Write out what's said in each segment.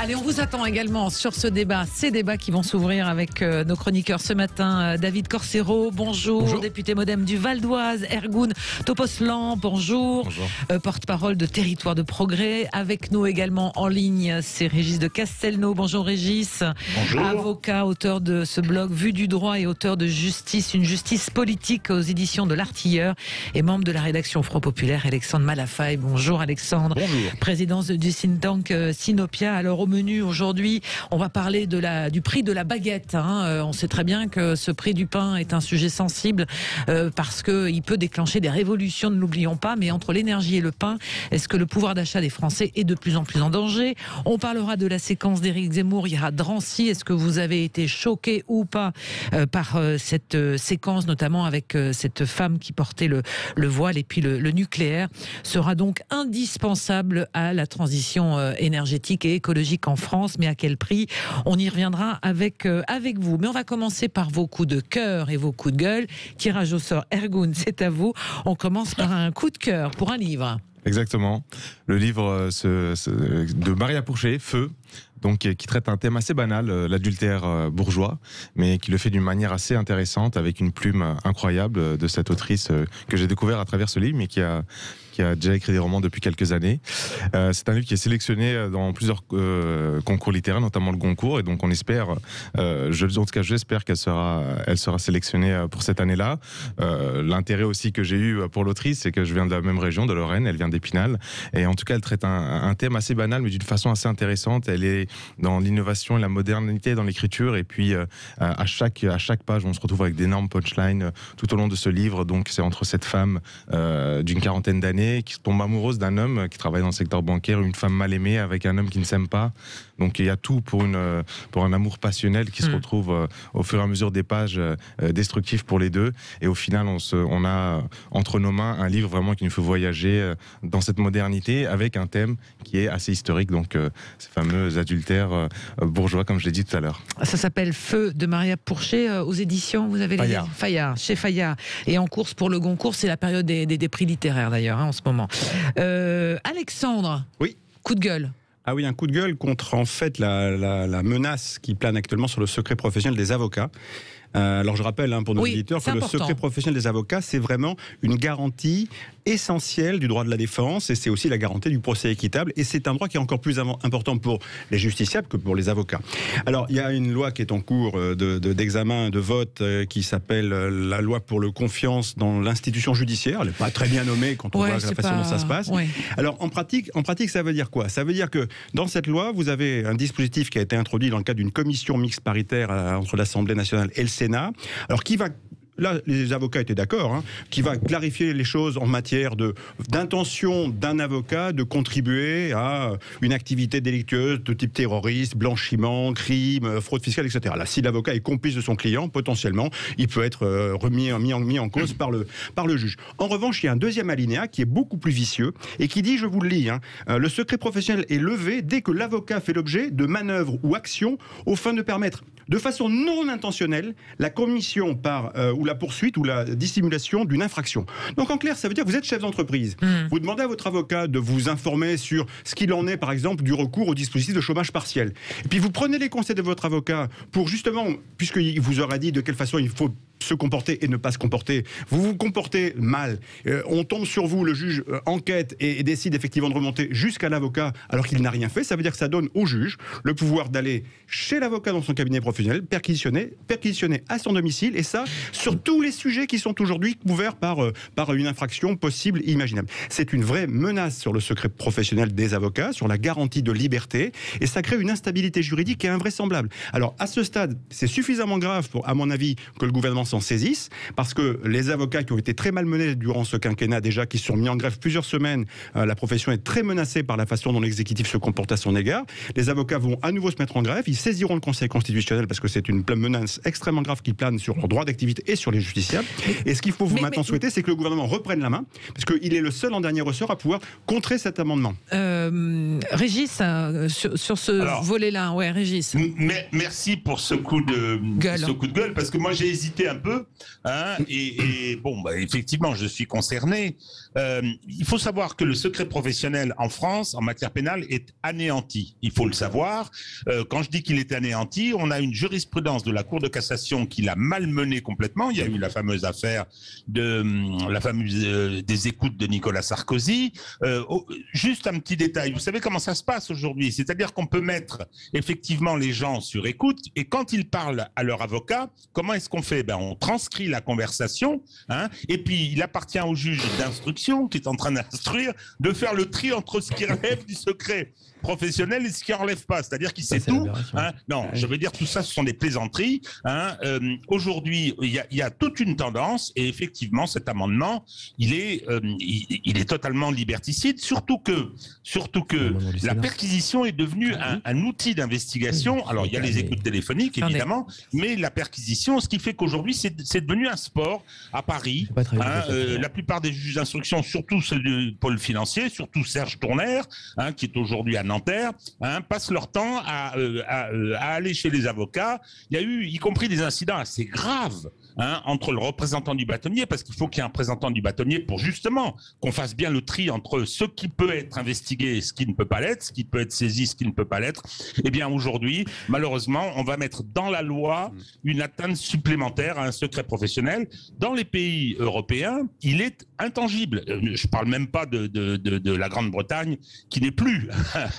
Allez, on vous attend également sur ce débat, ces débats qui vont s'ouvrir avec nos chroniqueurs ce matin. David Corcero, bonjour. Député Modem du Val d'Oise. Ergun Topos-Lan, bonjour. Porte-parole de Territoire de Progrès. Avec nous également en ligne, c'est Régis de Castelnau. Bonjour Régis. Bonjour. Avocat, auteur de ce blog Vue du droit et auteur de Justice, une justice politique aux éditions de l'Artilleur et membre de la rédaction Front Populaire, Alexandre Malafaille. Bonjour Alexandre. Bonjour. Présidence du think tank Sinopia. Alors au menu aujourd'hui, on va parler du prix de la baguette. On sait très bien que ce prix du pain est un sujet sensible parce qu'il peut déclencher des révolutions, ne l'oublions pas. Mais entre l'énergie et le pain, est-ce que le pouvoir d'achat des Français est de plus en plus en danger? On parlera de la séquence d'Éric Zemmour. Il y aura Drancy. Est-ce que vous avez été choqué ou pas par cette séquence, notamment avec cette femme qui portait le voile? Et puis le nucléaire sera donc indispensable à la transition énergétique et écologique en France, mais à quel prix? On y reviendra avec vous. Mais on va commencer par vos coups de cœur et vos coups de gueule. Tirage au sort, Ergun, c'est à vous. On commence par un coup de cœur pour un livre. Exactement. Le livre de Maria Pourchet, Feu, donc qui traite un thème assez banal, l'adultère bourgeois, mais qui le fait d'une manière assez intéressante, avec une plume incroyable de cette autrice que j'ai découvert à travers ce livre, mais qui a déjà écrit des romans depuis quelques années. C'est un livre qui est sélectionné dans plusieurs concours littéraires, notamment le Goncourt, et donc on espère, en tout cas j'espère qu'elle sera sélectionnée pour cette année-là. L'intérêt aussi que j'ai eu pour l'autrice, c'est que je viens de la même région, de Lorraine, elle vient d'Épinal, et en tout cas elle traite un thème assez banal, mais d'une façon assez intéressante. Elle est dans l'innovation et la modernité dans l'écriture, et puis à chaque page on se retrouve avec d'énormes punchlines tout au long de ce livre. Donc c'est entre cette femme d'une quarantaine d'années qui tombe amoureuse d'un homme qui travaille dans le secteur bancaire, une femme mal aimée avec un homme qui ne s'aime pas. Donc il y a tout pour un amour passionnel qui se retrouve au fur et à mesure des pages destructives pour les deux. Et au final, on a entre nos mains un livre vraiment qui nous fait voyager dans cette modernité avec un thème qui est assez historique. Donc ces fameux adultères bourgeois, comme je l'ai dit tout à l'heure. Ça s'appelle Feu de Maria Pourchet aux éditions. Vous avez Fayard, chez Fayard. Et en course pour le Goncourt, c'est la période des prix littéraires d'ailleurs en ce moment. Alexandre. Oui. Coup de gueule. Ah oui, un coup de gueule contre en fait la menace qui plane actuellement sur le secret professionnel des avocats. Alors je rappelle pour nos auditeurs que le secret professionnel des avocats, c'est vraiment une garantie essentielle du droit de la défense, et c'est aussi la garantie du procès équitable, et c'est un droit qui est encore plus important pour les justiciables que pour les avocats. Alors il y a une loi qui est en cours d'examen, de vote, qui s'appelle la loi pour le confiance dans l'institution judiciaire. Elle n'est pas très bien nommée quand on voit la façon dont ça se passe. Alors en pratique ça veut dire quoi? Ça veut dire que dans cette loi, vous avez un dispositif qui a été introduit dans le cadre d'une commission mixte paritaire entre l'Assemblée nationale et le Sénat, alors qui va... Là, les avocats étaient d'accord, qui va clarifier les choses en matière d'intention d'un avocat de contribuer à une activité délictueuse de type terroriste, blanchiment, crime, fraude fiscale, etc. Là, si l'avocat est complice de son client, potentiellement, il peut être mis en cause par le juge. En revanche, il y a un deuxième alinéa qui est beaucoup plus vicieux et qui dit, je vous le lis, le secret professionnel est levé dès que l'avocat fait l'objet de manœuvres ou actions aux fins de permettre, de façon non intentionnelle, la commission ou la poursuite ou la dissimulation d'une infraction. Donc en clair, ça veut dire que vous êtes chef d'entreprise. Vous demandez à votre avocat de vous informer sur ce qu'il en est, par exemple, du recours au dispositif de chômage partiel. Et puis vous prenez les conseils de votre avocat pour justement, puisqu'il vous aura dit de quelle façon il faut se comporter et ne pas se comporter, vous vous comportez mal, on tombe sur vous, le juge enquête et décide effectivement de remonter jusqu'à l'avocat alors qu'il n'a rien fait. Ça veut dire que ça donne au juge le pouvoir d'aller chez l'avocat dans son cabinet professionnel, perquisitionner à son domicile, et ça sur tous les sujets qui sont aujourd'hui couverts par une infraction possible, imaginable. C'est une vraie menace sur le secret professionnel des avocats, sur la garantie de liberté, et ça crée une instabilité juridique qui est invraisemblable. Alors à ce stade, c'est suffisamment grave à mon avis, que le gouvernement s'en saisissent, parce que les avocats qui ont été très malmenés durant ce quinquennat déjà, qui se sont mis en grève plusieurs semaines, la profession est très menacée par la façon dont l'exécutif se comporte à son égard. Les avocats vont à nouveau se mettre en grève, ils saisiront le Conseil constitutionnel parce que c'est une menace extrêmement grave qui plane sur leur droit d'activité et sur les justiciables. Et ce qu'il faut maintenant souhaiter, c'est que le gouvernement reprenne la main, parce qu'il est le seul en dernier ressort à pouvoir contrer cet amendement. Régis, sur ce volet-là, Régis. Merci pour ce coup de gueule, parce que moi j'ai hésité un peu. Hein, et bon, effectivement, je suis concerné. Il faut savoir que le secret professionnel en France, en matière pénale, est anéanti. Il faut le savoir. Quand je dis qu'il est anéanti, on a une jurisprudence de la Cour de cassation qui l'a malmené complètement. Il y a eu la fameuse affaire des écoutes de Nicolas Sarkozy. Juste un petit détail. Vous savez comment ça se passe aujourd'hui? C'est-à-dire qu'on peut mettre effectivement les gens sur écoute et quand ils parlent à leur avocat, comment est-ce qu'on fait? On transcrit la conversation, hein, et puis il appartient au juge d'instruction qui est en train d'instruire de faire le tri entre ce qui relève du secret professionnel et ce qui en relève pas, c'est-à-dire qu'il sait tout. Hein. Non, je veux dire tout ça, ce sont des plaisanteries. Hein. Aujourd'hui, il y a toute une tendance et effectivement, cet amendement, il est totalement liberticide, surtout que la perquisition est devenue un outil d'investigation. Alors, il y a les écoutes téléphoniques, évidemment, mais la perquisition, ce qui fait qu'aujourd'hui, c'est devenu un sport à Paris. Hein, la plupart des juges d'instruction, surtout ceux du pôle financier, surtout Serge Tournaire, hein, qui est aujourd'hui à Nanterre, hein, passent leur temps à aller chez les avocats. Il y a eu, y compris des incidents assez graves, hein, entre le représentant du bâtonnier, parce qu'il faut qu'il y ait un représentant du bâtonnier pour justement qu'on fasse bien le tri entre ce qui peut être investigué et ce qui ne peut pas l'être, ce qui peut être saisi, ce qui ne peut pas l'être. Eh bien aujourd'hui, malheureusement, on va mettre dans la loi une atteinte supplémentaire à un secret professionnel. Dans les pays européens, il est intangible. Je parle même pas de la Grande-Bretagne, qui n'est plus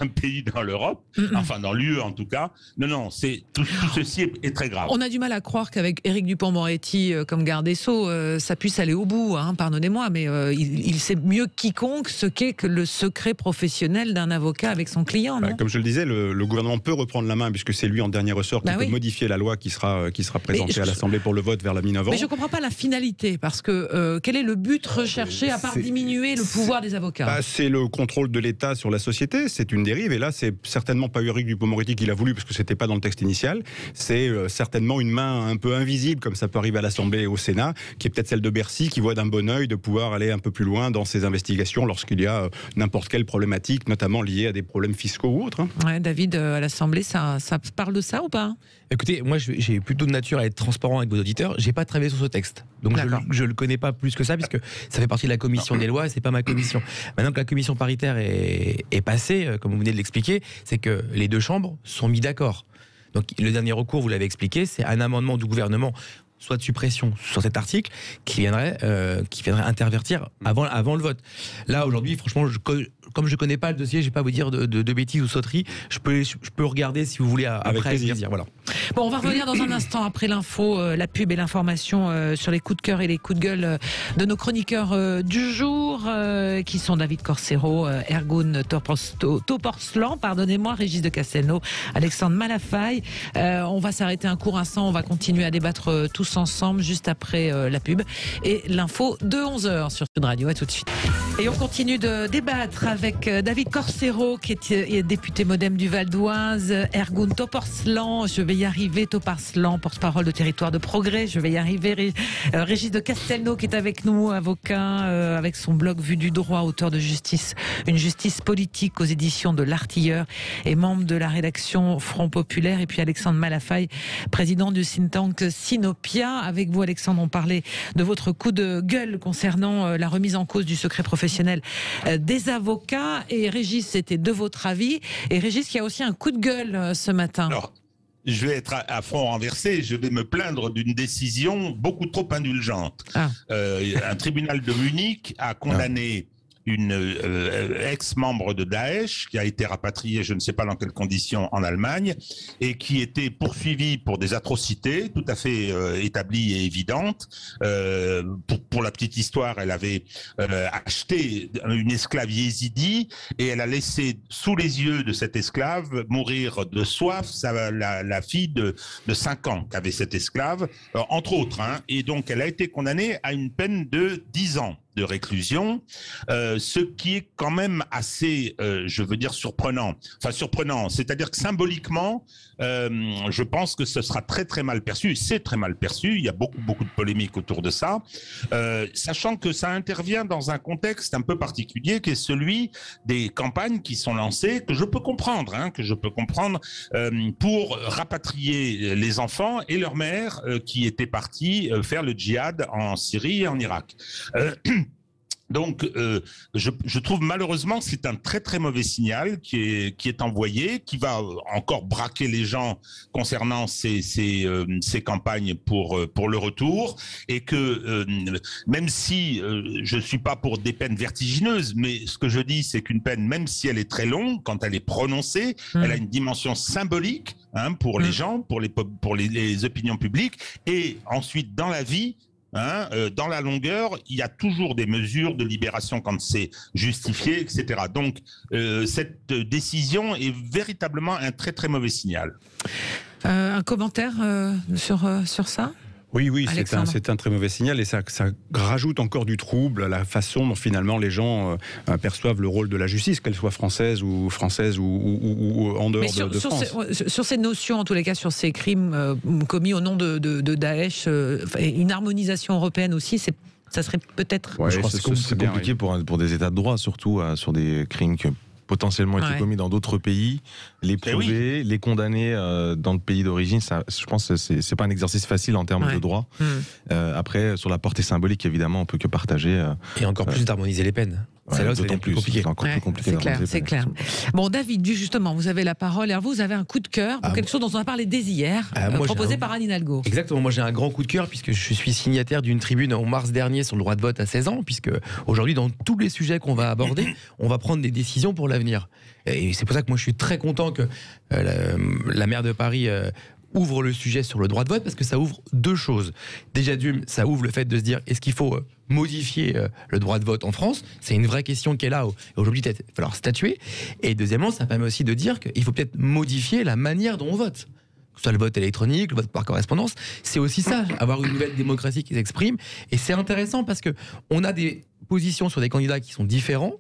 un pays dans l'Europe, enfin dans l'UE en tout cas. Non, tout ceci est très grave. On a du mal à croire qu'avec Éric Dupond-Moretti comme garde des Sceaux, ça puisse aller au bout, hein, pardonnez-moi, mais il sait mieux quiconque ce qu'est que le secret professionnel d'un avocat avec son client, non? Comme je le disais, le gouvernement peut reprendre la main, puisque c'est lui en dernier ressort qui peut modifier la loi qui sera présentée à l'Assemblée pour le vote vers la mi-novembre. Mais je ne comprends pas la finalité, parce que quel est le but recherché à part diminuer le pouvoir des avocats? C'est le contrôle de l'État sur la société, c'est une dérive, et là c'est certainement pas Éric Dupond-Moretti qui l'a voulu, parce que c'était pas dans le texte initial, c'est certainement une main un peu invisible, comme ça peut arriver à l'Assemblée et au Sénat, qui est peut-être celle de Bercy, qui voit d'un bon œil de pouvoir aller un peu plus loin dans ses investigations lorsqu'il y a n'importe quelle problématique, notamment liée à des problèmes fiscaux ou autres. Hein. Ouais, David, à l'Assemblée, ça parle de ça ou pas? Écoutez, moi j'ai plutôt de nature à être transparent avec vos auditeurs. J'ai pas travaillé sur ce texte, donc je le connais pas plus que ça, puisque ça fait partie de la commission des lois et c'est pas ma commission. Maintenant que la commission paritaire est passée, comme vous venez de l'expliquer, c'est que les deux chambres sont mis d'accord. Donc le dernier recours, vous l'avez expliqué, c'est un amendement du gouvernement, soit de suppression sur cet article, qui viendrait intervertir avant le vote. Là aujourd'hui, franchement, comme je connais pas le dossier, je vais pas vous dire de bêtises ou sauteries. Je peux regarder si vous voulez après plaisir. Voilà. Bon, on va revenir dans un instant après l'info, la pub et l'information sur les coups de cœur et les coups de gueule de nos chroniqueurs du jour, qui sont David Corsero, Ergun Toporslan, pardonnez-moi, Régis de Castelnau, Alexandre Malafaille. On va s'arrêter un court instant, on va continuer à débattre tous ensemble juste après la pub et l'info de 11h sur Sud Radio. À tout de suite. Et on continue de débattre avec David Corsero, qui est député MoDem du Val d'Oise, Ergun Toporslan, je vais y arriver, Toporslan, porte-parole de Territoire de Progrès, je vais y arriver, Régis de Castelnau qui est avec nous, avocat, avec son blog Vue du droit, auteur de Justice, une justice politique aux éditions de l'Artilleur et membre de la rédaction Front Populaire, et puis Alexandre Malafaille, président du think tank Sinopia. Avec vous, Alexandre, on parlait de votre coup de gueule concernant la remise en cause du secret professionnel des avocats, et Régis, c'était de votre avis, et Régis qui a aussi un coup de gueule ce matin. Alors, je vais être à fond renversé, je vais me plaindre d'une décision beaucoup trop indulgente. Un tribunal de Munich a condamné une ex-membre de Daesh qui a été rapatriée, je ne sais pas dans quelles conditions, en Allemagne, et qui était poursuivie pour des atrocités tout à fait établies et évidentes. Pour la petite histoire, elle avait acheté une esclave yézidi et elle a laissé sous les yeux de cette esclave mourir de soif la fille de 5 ans qu'avait cette esclave, entre autres. Hein, et donc, elle a été condamnée à une peine de 10 ans de réclusion, ce qui est quand même assez, je veux dire, surprenant. Enfin, surprenant, c'est-à-dire que symboliquement, je pense que ce sera très très mal perçu. C'est très mal perçu. Il y a beaucoup de polémiques autour de ça. sachant que ça intervient dans un contexte un peu particulier qui est celui des campagnes qui sont lancées, que je peux comprendre, pour rapatrier les enfants et leurs mères qui étaient partis faire le djihad en Syrie et en Irak. Donc, je trouve malheureusement que c'est un très très mauvais signal qui est envoyé, qui va encore braquer les gens concernant ces campagnes pour le retour, et que même si je suis pas pour des peines vertigineuses, mais ce que je dis, c'est qu'une peine, même si elle est très longue, quand elle est prononcée, elle a une dimension symbolique pour les gens, pour les opinions publiques, et ensuite dans la vie. Dans la longueur, il y a toujours des mesures de libération quand c'est justifié, etc. Donc, cette décision est véritablement un très très mauvais signal. Un commentaire sur ça ? Oui, c'est un très mauvais signal, et ça rajoute encore du trouble à la façon dont finalement les gens perçoivent le rôle de la justice, qu'elle soit française ou en dehors de France. Sur ces notions, en tous les cas, sur ces crimes commis au nom de Daesh, une harmonisation européenne aussi, ça serait peut-être... Je crois que c'est compliqué pour des États de droit, surtout sur des crimes que potentiellement été commis dans d'autres pays, les prouver, les condamner dans le pays d'origine, je pense que c'est pas un exercice facile en termes de droit. Après, sur la portée symbolique, évidemment, on peut que partager. Et encore plus d'harmoniser les peines. C'est là où c'est plus compliqué. C'est encore plus compliqué. C'est clair. Bon, David, justement, vous avez la parole. Et vous avez un coup de cœur pour quelque chose dont on a parlé dès hier, proposé par Anne Hidalgo. Exactement. Moi, j'ai un grand coup de cœur puisque je suis signataire d'une tribune en mars dernier sur le droit de vote à 16 ans, puisque aujourd'hui, dans tous les sujets qu'on va aborder, on va prendre des décisions pour l'avenir. Et c'est pour ça que moi, je suis très content que la maire de Paris ouvre le sujet sur le droit de vote, parce que ça ouvre deux choses. Déjà, ça ouvre le fait de se dire, est-ce qu'il faut modifier le droit de vote en France ? C'est une vraie question qui est là. Aujourd'hui, il va falloir statuer. Et deuxièmement, ça permet aussi de dire qu'il faut peut-être modifier la manière dont on vote. Que ce soit le vote électronique, le vote par correspondance, c'est aussi ça, avoir une nouvelle démocratie qui s'exprime. Et c'est intéressant parce qu'on a des positions sur des candidats qui sont différents,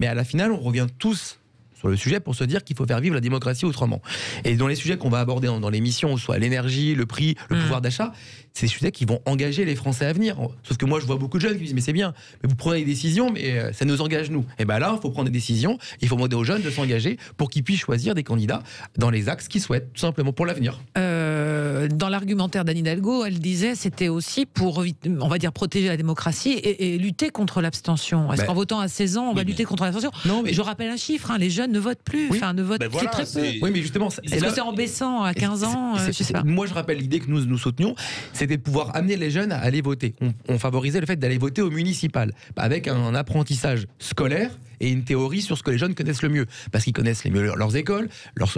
mais à la finale, on revient tous sur le sujet pour se dire qu'il faut faire vivre la démocratie autrement. Et dans les sujets qu'on va aborder dans l'émission, soit l'énergie, le prix, le pouvoir d'achat, c'est des sujets qui vont engager les Français à venir. Sauf que moi, je vois beaucoup de jeunes qui disent, mais c'est bien, mais vous prenez des décisions, mais ça nous engage nous. Et bien là, il faut prendre des décisions, il faut demander aux jeunes de s'engager pour qu'ils puissent choisir des candidats dans les axes qu'ils souhaitent, tout simplement pour l'avenir. Dans l'argumentaire d'Anne Hidalgo, elle disait c'était aussi pour, on va dire, protéger la démocratie et lutter contre l'abstention. Est-ce qu'en votant à 16 ans, on va lutter contre l'abstention ? Non, mais je rappelle un chiffre, les jeunes ne votent plus, ne votent très peu. Oui, mais justement, est-ce que c'est en baissant à 15 ans je sais pas. Moi, je rappelle l'idée que nous soutenions, c'était de pouvoir amener les jeunes à aller voter. On favorisait le fait d'aller voter au municipal, avec un apprentissage scolaire et une théorie sur ce que les jeunes connaissent le mieux, parce qu'ils connaissent le mieux leurs écoles,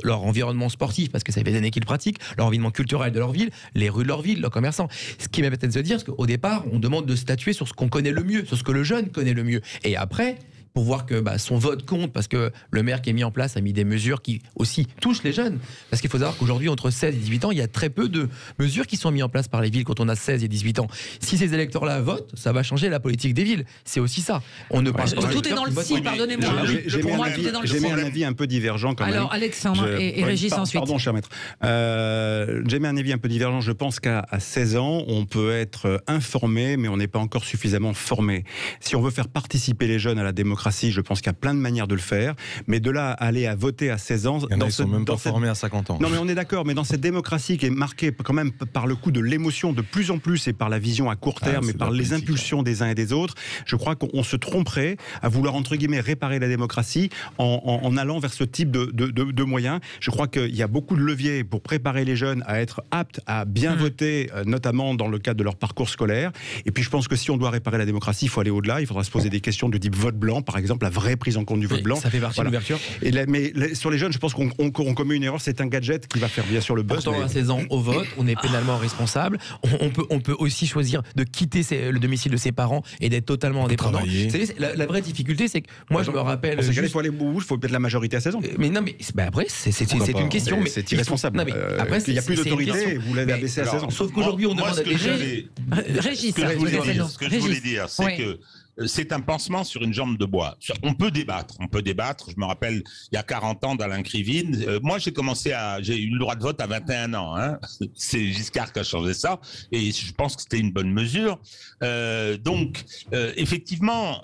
leur environnement sportif, parce que ça fait des années qu'ils le pratiquent, leur environnement culturel de leur ville, les rues de leur ville, leurs commerçants. Ce qui m'est peut-être de se dire, c'est qu'au départ, on demande de statuer sur ce qu'on connaît le mieux, sur ce que le jeune connaît le mieux. Et après, pour voir que son vote compte, parce que le maire qui est mis en place a mis des mesures qui aussi touchent les jeunes. Parce qu'il faut savoir qu'aujourd'hui, entre 16 et 18 ans, il y a très peu de mesures qui sont mises en place par les villes quand on a 16 et 18 ans. Si ces électeurs-là votent, ça va changer la politique des villes. C'est aussi ça. On ne parle pas tout est dans le si, pardonnez-moi. J'ai mis un avis un peu divergent quand même. Alors, Alexandre et Régis ensuite. Pardon, cher maître. J'ai mis un avis un peu divergent. Je pense qu'à 16 ans, on peut être informé, mais on n'est pas encore suffisamment formé. Si on veut faire participer les jeunes à la démocratie, je pense qu'il y a plein de manières de le faire, mais de là à aller à voter à 16 ans... Ils ne sont même pas formés à 50 ans. Non, mais on est d'accord, mais dans cette démocratie qui est marquée quand même par le coup de l'émotion de plus en plus et par la vision à court terme et par les impulsions des uns et des autres, je crois qu'on se tromperait à vouloir, entre guillemets, réparer la démocratie en allant vers ce type de moyens. Je crois qu'il y a beaucoup de leviers pour préparer les jeunes à être aptes à bien voter, notamment dans le cadre de leur parcours scolaire. Et puis je pense que si on doit réparer la démocratie, il faut aller au-delà, il faudra se poser des questions de type vote blanc, par exemple, la vraie prise en compte du vote blanc. Ça fait partie de l'ouverture. Mais sur les jeunes, je pense qu'on commet une erreur, c'est un gadget qui va faire bien sûr le buzz. Pourtant, à 16 ans, au vote, on est pénalement responsable. On peut aussi choisir de quitter le domicile de ses parents et d'être totalement indépendant. Vous savez, la vraie difficulté, c'est que moi, je me rappelle... Il faut aller au bout, il faut peut-être la majorité à 16 ans. Mais non, mais après, c'est une question. C'est irresponsable. Non, mais après, il n'y a plus d'autorité, vous l'avez abaissé à 16 ans. Sauf qu'aujourd'hui, on demande à des Régis, ce que je voulais dire, c'est que c'est un pansement sur une jambe de bois. On peut débattre. Je me rappelle, il y a 40 ans, d'Alain Krivine. Moi, j'ai eu le droit de vote à 21 ans. Hein. C'est Giscard qui a changé ça. Et je pense que c'était une bonne mesure. Donc, effectivement,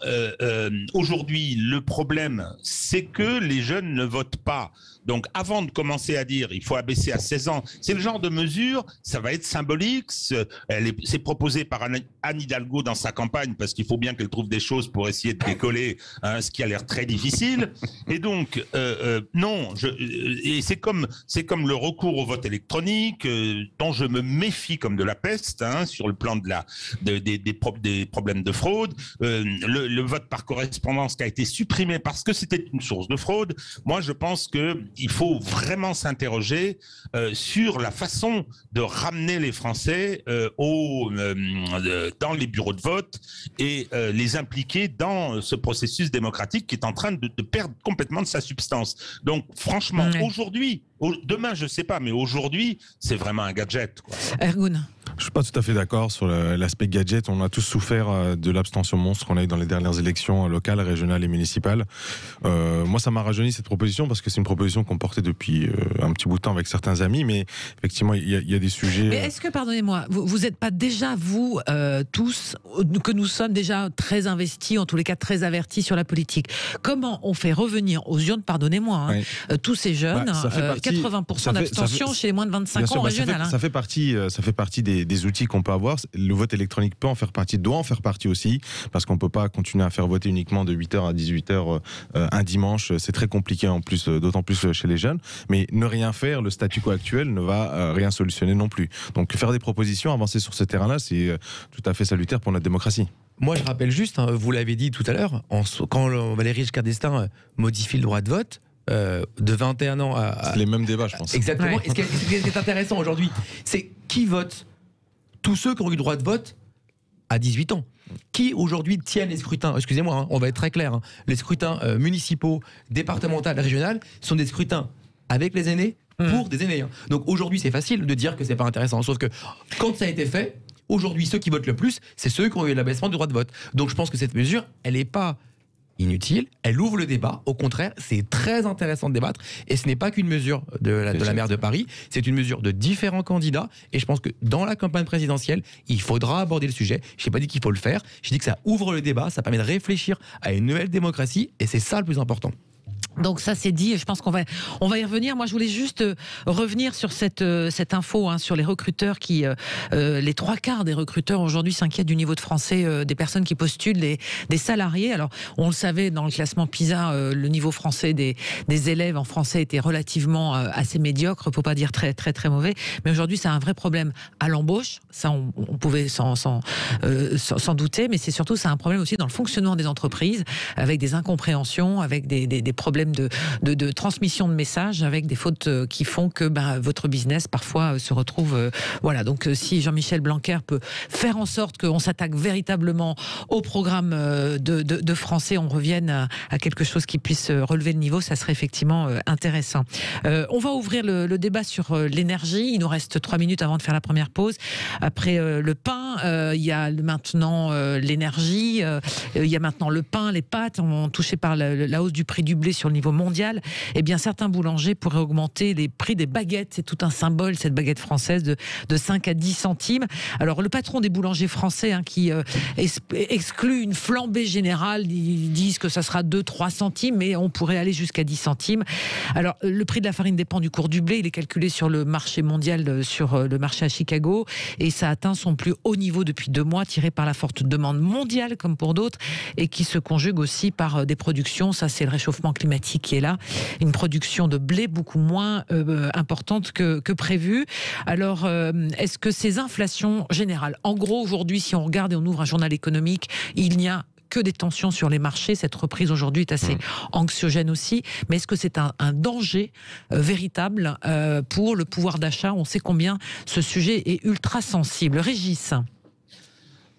aujourd'hui, le problème, c'est que les jeunes ne votent pas. Donc, avant de commencer à dire il faut abaisser à 16 ans, c'est le genre de mesure, ça va être symbolique. C'est proposé par Anne Hidalgo dans sa campagne, parce qu'il faut bien qu'elle trouve des choses pour essayer de décoller, hein, ce qui a l'air très difficile. Et donc, non, et c'est comme le recours au vote électronique, dont je me méfie comme de la peste, hein, sur le plan des problèmes de fraude. Le vote par correspondance qui a été supprimé parce que c'était une source de fraude. Moi, je pense qu'il faut vraiment s'interroger sur la façon de ramener les Français dans les bureaux de vote et les impliquer dans ce processus démocratique qui est en train de perdre complètement de sa substance. Donc, franchement, aujourd'hui, demain, je ne sais pas, mais aujourd'hui, c'est vraiment un gadget, quoi. Ergun. Je ne suis pas tout à fait d'accord sur l'aspect gadget. On a tous souffert de l'abstention monstre qu'on a eu dans les dernières élections locales, régionales et municipales. Moi, ça m'a rajeuni cette proposition parce que c'est une proposition qu'on portait depuis un petit bout de temps avec certains amis, mais effectivement, il y a des sujets... Mais est-ce que, pardonnez-moi, vous n'êtes pas déjà, vous, tous, que nous sommes déjà très investis, en tous les cas très avertis sur la politique? Comment on fait revenir aux urnes, pardonnez-moi, hein, tous ces jeunes, 80% d'abstention chez les moins de 25 ans régional. Ça fait partie des outils qu'on peut avoir. Le vote électronique peut en faire partie, doit en faire partie aussi, parce qu'on ne peut pas continuer à faire voter uniquement de 8h à 18h un dimanche. C'est très compliqué en plus, d'autant plus chez les jeunes. Mais ne rien faire, le statu quo actuel ne va rien solutionner non plus. Donc faire des propositions, avancer sur ce terrain-là, c'est tout à fait salutaire pour notre démocratie. Moi, je rappelle juste, hein, vous l'avez dit tout à l'heure, quand Valéry Giscard d'Estaing modifie le droit de vote, de 21 ans à... C'est les mêmes débats, je pense. Exactement. Et ce qui est intéressant aujourd'hui, c'est qui vote? Tous ceux qui ont eu le droit de vote à 18 ans. Qui aujourd'hui tiennent les scrutins, excusez-moi, hein, on va être très clair, hein, les scrutins municipaux, départementaux, régionaux, sont des scrutins avec les aînés, pour des aînés. Hein. Donc aujourd'hui, c'est facile de dire que c'est pas intéressant. Sauf que quand ça a été fait, aujourd'hui, ceux qui votent le plus, c'est ceux qui ont eu l'abaissement du droit de vote. Donc je pense que cette mesure, elle n'est pas inutile, elle ouvre le débat. Au contraire, c'est très intéressant de débattre. Et ce n'est pas qu'une mesure de la maire de Paris, c'est une mesure de différents candidats. Et je pense que dans la campagne présidentielle, il faudra aborder le sujet. Je n'ai pas dit qu'il faut le faire, j'ai dit que ça ouvre le débat, ça permet de réfléchir à une nouvelle démocratie. Et c'est ça le plus important. Donc ça c'est dit, je pense qu'on va y revenir. Moi je voulais juste revenir sur cette info, hein, sur les recruteurs qui, les 3/4 des recruteurs aujourd'hui s'inquiètent du niveau de français des personnes qui postulent, des salariés. Alors on le savait, dans le classement PISA, le niveau français des élèves en français était relativement assez médiocre, faut pas dire très très très mauvais. Mais aujourd'hui c'est un vrai problème à l'embauche, ça on pouvait s'en douter, mais c'est surtout un problème aussi dans le fonctionnement des entreprises, avec des incompréhensions, avec des problèmes de transmission de messages, avec des fautes qui font que votre business parfois se retrouve voilà. Donc si Jean-Michel Blanquer peut faire en sorte qu'on s'attaque véritablement au programme de français, on revienne à quelque chose qui puisse relever le niveau, ça serait effectivement intéressant. On va ouvrir le débat sur l'énergie. Il nous reste 3 minutes avant de faire la première pause. Après le pain, il y a maintenant l'énergie, il y a maintenant le pain, les pâtes, touchés par la hausse du prix du blé sur le niveau mondial. Eh bien, certains boulangers pourraient augmenter les prix des baguettes. C'est tout un symbole, cette baguette française de 5 à 10 centimes. Alors, le patron des boulangers français, hein, qui exclut une flambée générale, ils disent que ça sera 2-3 centimes, mais on pourrait aller jusqu'à 10 centimes. Alors, le prix de la farine dépend du cours du blé. Il est calculé sur le marché mondial, sur le marché à Chicago, et ça atteint son plus haut niveau depuis 2 mois, tiré par la forte demande mondiale, comme pour d'autres, et qui se conjugue aussi par des productions. Ça, c'est le réchauffement climatique qui est là. Une production de blé beaucoup moins importante que prévu. Alors, est-ce que ces inflations générales, en gros, aujourd'hui, si on regarde et on ouvre un journal économique, il n'y a que des tensions sur les marchés. Cette reprise aujourd'hui est assez anxiogène aussi. Mais est-ce que c'est un danger véritable pour le pouvoir d'achat? On sait combien ce sujet est ultra sensible. Régis,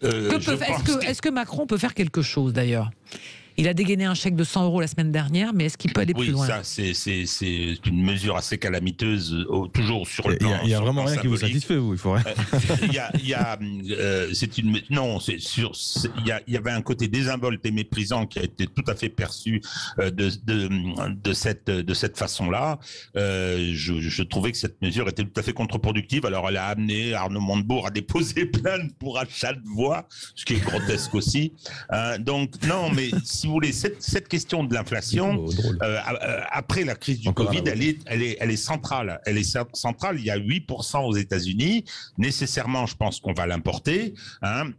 est-ce que Macron peut faire quelque chose d'ailleurs? Il a dégainé un chèque de 100 € la semaine dernière, mais est-ce qu'il peut aller plus loin? Ça, c'est une mesure assez calamiteuse, toujours sur le plan. Il y a vraiment rien qui vous satisfait, vous. Il faudrait. Il y avait un côté désinvolte et méprisant qui a été tout à fait perçu de cette façon-là. Je trouvais que cette mesure était tout à fait contre-productive. Alors, elle a amené Arnaud Montebourg à déposer plainte pour achat de voix, ce qui est grotesque aussi. Donc, non, mais si vous voulez, cette question de l'inflation, après la crise du Covid, elle est centrale. Elle est centrale. Il y a 8% aux États-Unis. Nécessairement, je pense qu'on va l'importer.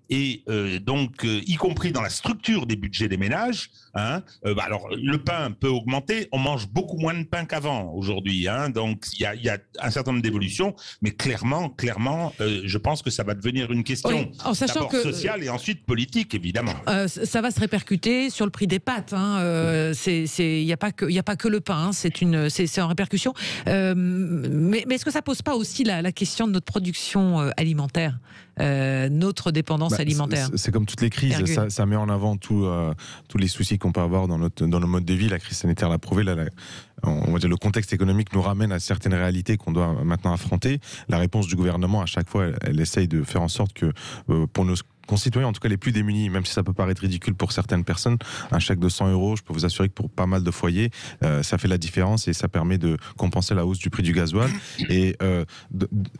Et donc, y compris dans la structure des budgets des ménages. Alors, le pain peut augmenter. On mange beaucoup moins de pain qu'avant aujourd'hui. Donc, il y a un certain nombre d'évolutions. Mais clairement, je pense que ça va devenir une question d'abord sociale et ensuite politique, évidemment. Ça va se répercuter sur le prix des pâtes. Il n'y a pas que le pain. C'est en répercussion. Mais est-ce que ça pose pas aussi la question de notre production alimentaire, notre dépendance alimentaire? C'est comme toutes les crises, ça met en avant tous les soucis qu'on peut avoir dans nos modes de vie. La crise sanitaire l'a prouvé. On va dire, le contexte économique nous ramène à certaines réalités qu'on doit maintenant affronter. La réponse du gouvernement, à chaque fois, elle essaye de faire en sorte que pour nos concitoyens, en tout cas les plus démunis, même si ça peut paraître ridicule pour certaines personnes, un chèque de 100 €, je peux vous assurer que pour pas mal de foyers, ça fait la différence et ça permet de compenser la hausse du prix du gasoil. Et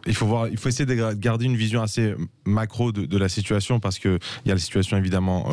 il faut essayer de garder une vision assez macro de la situation, parce qu'il y a la situation évidemment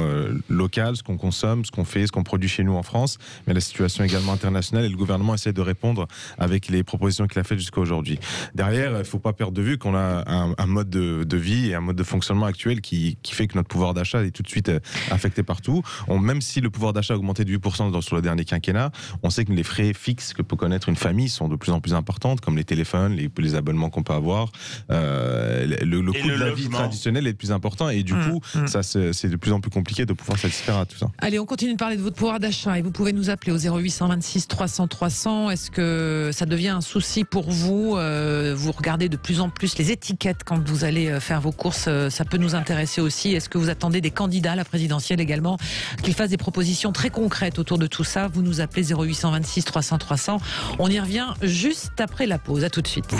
locale, ce qu'on consomme, ce qu'on fait, ce qu'on produit chez nous en France, mais la situation également internationale, et le gouvernement essaie de répondre avec les propositions qu'il a faites jusqu'à aujourd'hui. Derrière, il ne faut pas perdre de vue qu'on a un mode de vie et un mode de fonctionnement actuel qui fait que notre pouvoir d'achat est tout de suite affecté partout. Même si le pouvoir d'achat a augmenté de 8% sur le dernier quinquennat, on sait que les frais fixes que peut connaître une famille sont de plus en plus importantes, comme les téléphones, les abonnements qu'on peut avoir. Le coût de la vie traditionnelle est de plus important, et du coup, c'est de plus en plus compliqué de pouvoir satisfaire à tout ça. Allez, on continue de parler de votre pouvoir d'achat, et vous pouvez nous appeler au 0826 300 300. Est-ce que ça devient un souci pour vous? Vous regardez de plus en plus les étiquettes quand vous allez faire vos courses. Ça peut nous intéresser aussi. Est-ce que vous attendez des candidats à la présidentielle également, qu'ils fassent des propositions très concrètes autour de tout ça? Vous nous appelez 0826 300 300. On y revient juste après la pause. À tout de suite.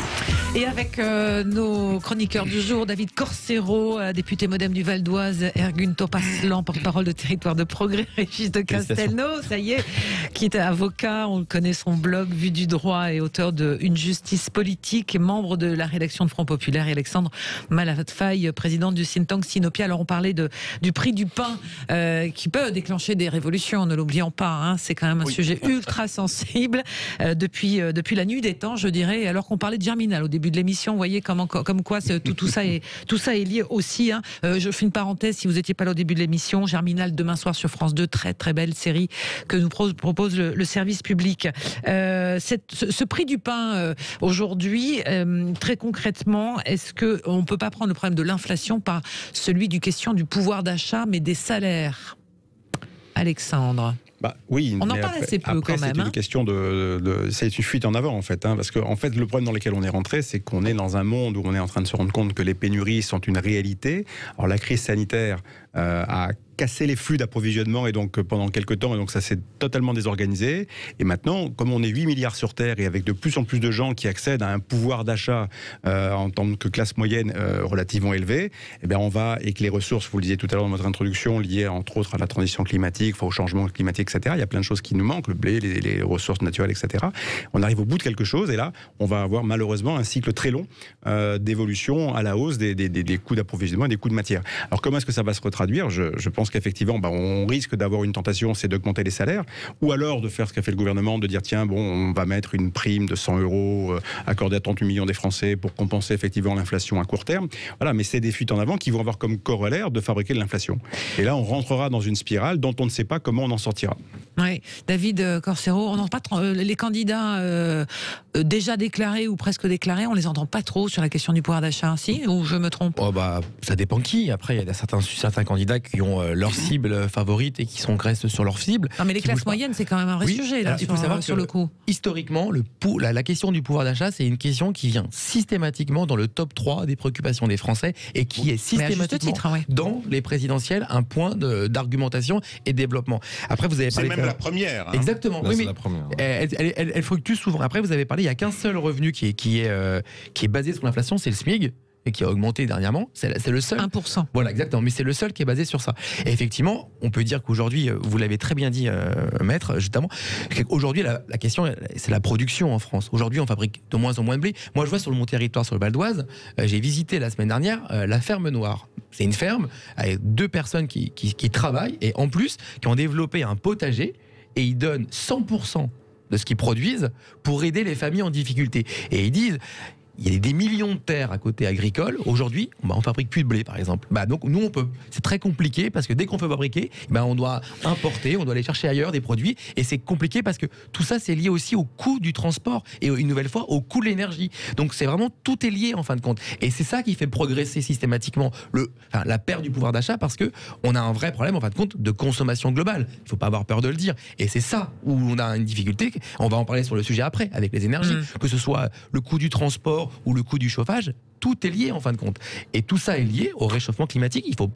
Et avec nos chroniqueurs du jour, David Corcero, député Modem du Val d'Oise, Ergun Topaslan, porte-parole de Territoire de Progrès, Régis de Castelnau, ça y est, qui est avocat, on connaît son blog Vue du droit, et auteur de Une justice politique, membre de la rédaction de Front Populaire, et Alexandre Malafaille, président du think tank Sinopia. Alors on parlait du prix du pain qui peut déclencher des révolutions, ne l'oublions pas, c'est quand même un sujet ultra sensible depuis la nuit des temps, je dirais, alors qu'on parlait de Germinal au début de l'émission. Vous voyez comme quoi tout ça est lié aussi. Je fais une parenthèse, si vous n'étiez pas là au début de l'émission, Germinal demain soir sur France 2, très très belle série que nous propose le service public. Ce prix du pain aujourd'hui, très concrètement, est-ce qu'on ne peut pas prendre le problème de l'inflation par celui du question du pouvoir d'achat, mais des salaires? Alexandre. Oui, on en parle assez peu quand même. C'est une question c'est une fuite en avant en fait, parce que en fait le problème dans lequel on est rentré, c'est qu'on est dans un monde où on est en train de se rendre compte que les pénuries sont une réalité. Alors la crise sanitaire a cassé les flux d'approvisionnement, et donc pendant quelques temps, et donc ça s'est totalement désorganisé. Et maintenant, comme on est 8 milliards sur Terre, et avec de plus en plus de gens qui accèdent à un pouvoir d'achat en tant que classe moyenne relativement élevé, on va, et que les ressources, vous le disiez tout à l'heure dans votre introduction, liées entre autres à la transition climatique, au changement climatique, etc. Il y a plein de choses qui nous manquent, le blé, les ressources naturelles, etc. On arrive au bout de quelque chose, et là, on va avoir malheureusement un cycle très long d'évolution à la hausse des coûts d'approvisionnement et des coûts de matière. Alors comment est-ce que ça va se retraduire? Je pense qu'effectivement, on risque d'avoir une tentation, c'est d'augmenter les salaires, ou alors de faire ce qu'a fait le gouvernement, de dire tiens, on va mettre une prime de 100 € accordée à 38 millions des Français pour compenser effectivement l'inflation à court terme. Voilà, mais c'est des fuites en avant qui vont avoir comme corollaire de fabriquer de l'inflation. Et là, on rentrera dans une spirale dont on ne sait pas comment on en sortira. Oui, David Corcero, on n'entend pas les candidats déjà déclarés ou presque déclarés, on les entend pas trop sur la question du pouvoir d'achat, si, ou je me trompe? Ça dépend qui. Après, il y a certains candidats qui ont leur cible favorite et qui restent sur leur cible. Non, mais les classes moyennes, c'est quand même un vrai sujet là, il faut savoir sur le coup. Historiquement, la question du pouvoir d'achat, c'est une question qui vient systématiquement dans le top 3 des préoccupations des Français et qui est systématiquement dans les présidentielles un point d'argumentation et de développement. Après, vous avez parlé. C'est même la première. Hein. Exactement. Là, oui, mais la première. Elle fluctue souvent. Après, vous avez parlé, il n'y a qu'un seul revenu qui est basé sur l'inflation, c'est le SMIC. Et qui a augmenté dernièrement, c'est le seul. 1%. Voilà, exactement. Mais c'est le seul qui est basé sur ça. Et effectivement, on peut dire qu'aujourd'hui, vous l'avez très bien dit, maître, justement, aujourd'hui, la question, c'est la production en France. Aujourd'hui, on fabrique de moins en moins de blé. Moi, je vois sur mon territoire, sur le Val d'Oise, j'ai visité la semaine dernière la ferme Noire. C'est une ferme avec 2 personnes qui travaillent et en plus, qui ont développé un potager et ils donnent 100% de ce qu'ils produisent pour aider les familles en difficulté. Et ils disent... Il y a des millions de terres à côté agricoles. Aujourd'hui, on fabrique plus de blé, par exemple. Donc nous, on peut. C'est très compliqué parce que dès qu'on peut fabriquer, on doit importer, on doit aller chercher ailleurs des produits. Et c'est compliqué parce que tout ça, c'est lié aussi au coût du transport et une nouvelle fois au coût de l'énergie. Donc c'est vraiment tout est lié en fin de compte. Et c'est ça qui fait progresser systématiquement la perte du pouvoir d'achat parce que on a un vrai problème en fin de compte de consommation globale. Il faut pas avoir peur de le dire. Et c'est ça où on a une difficulté. On va en parler sur le sujet après avec les énergies, que ce soit le coût du transport ou le coût du chauffage, tout est lié en fin de compte. Et tout ça est lié au réchauffement climatique. Il faut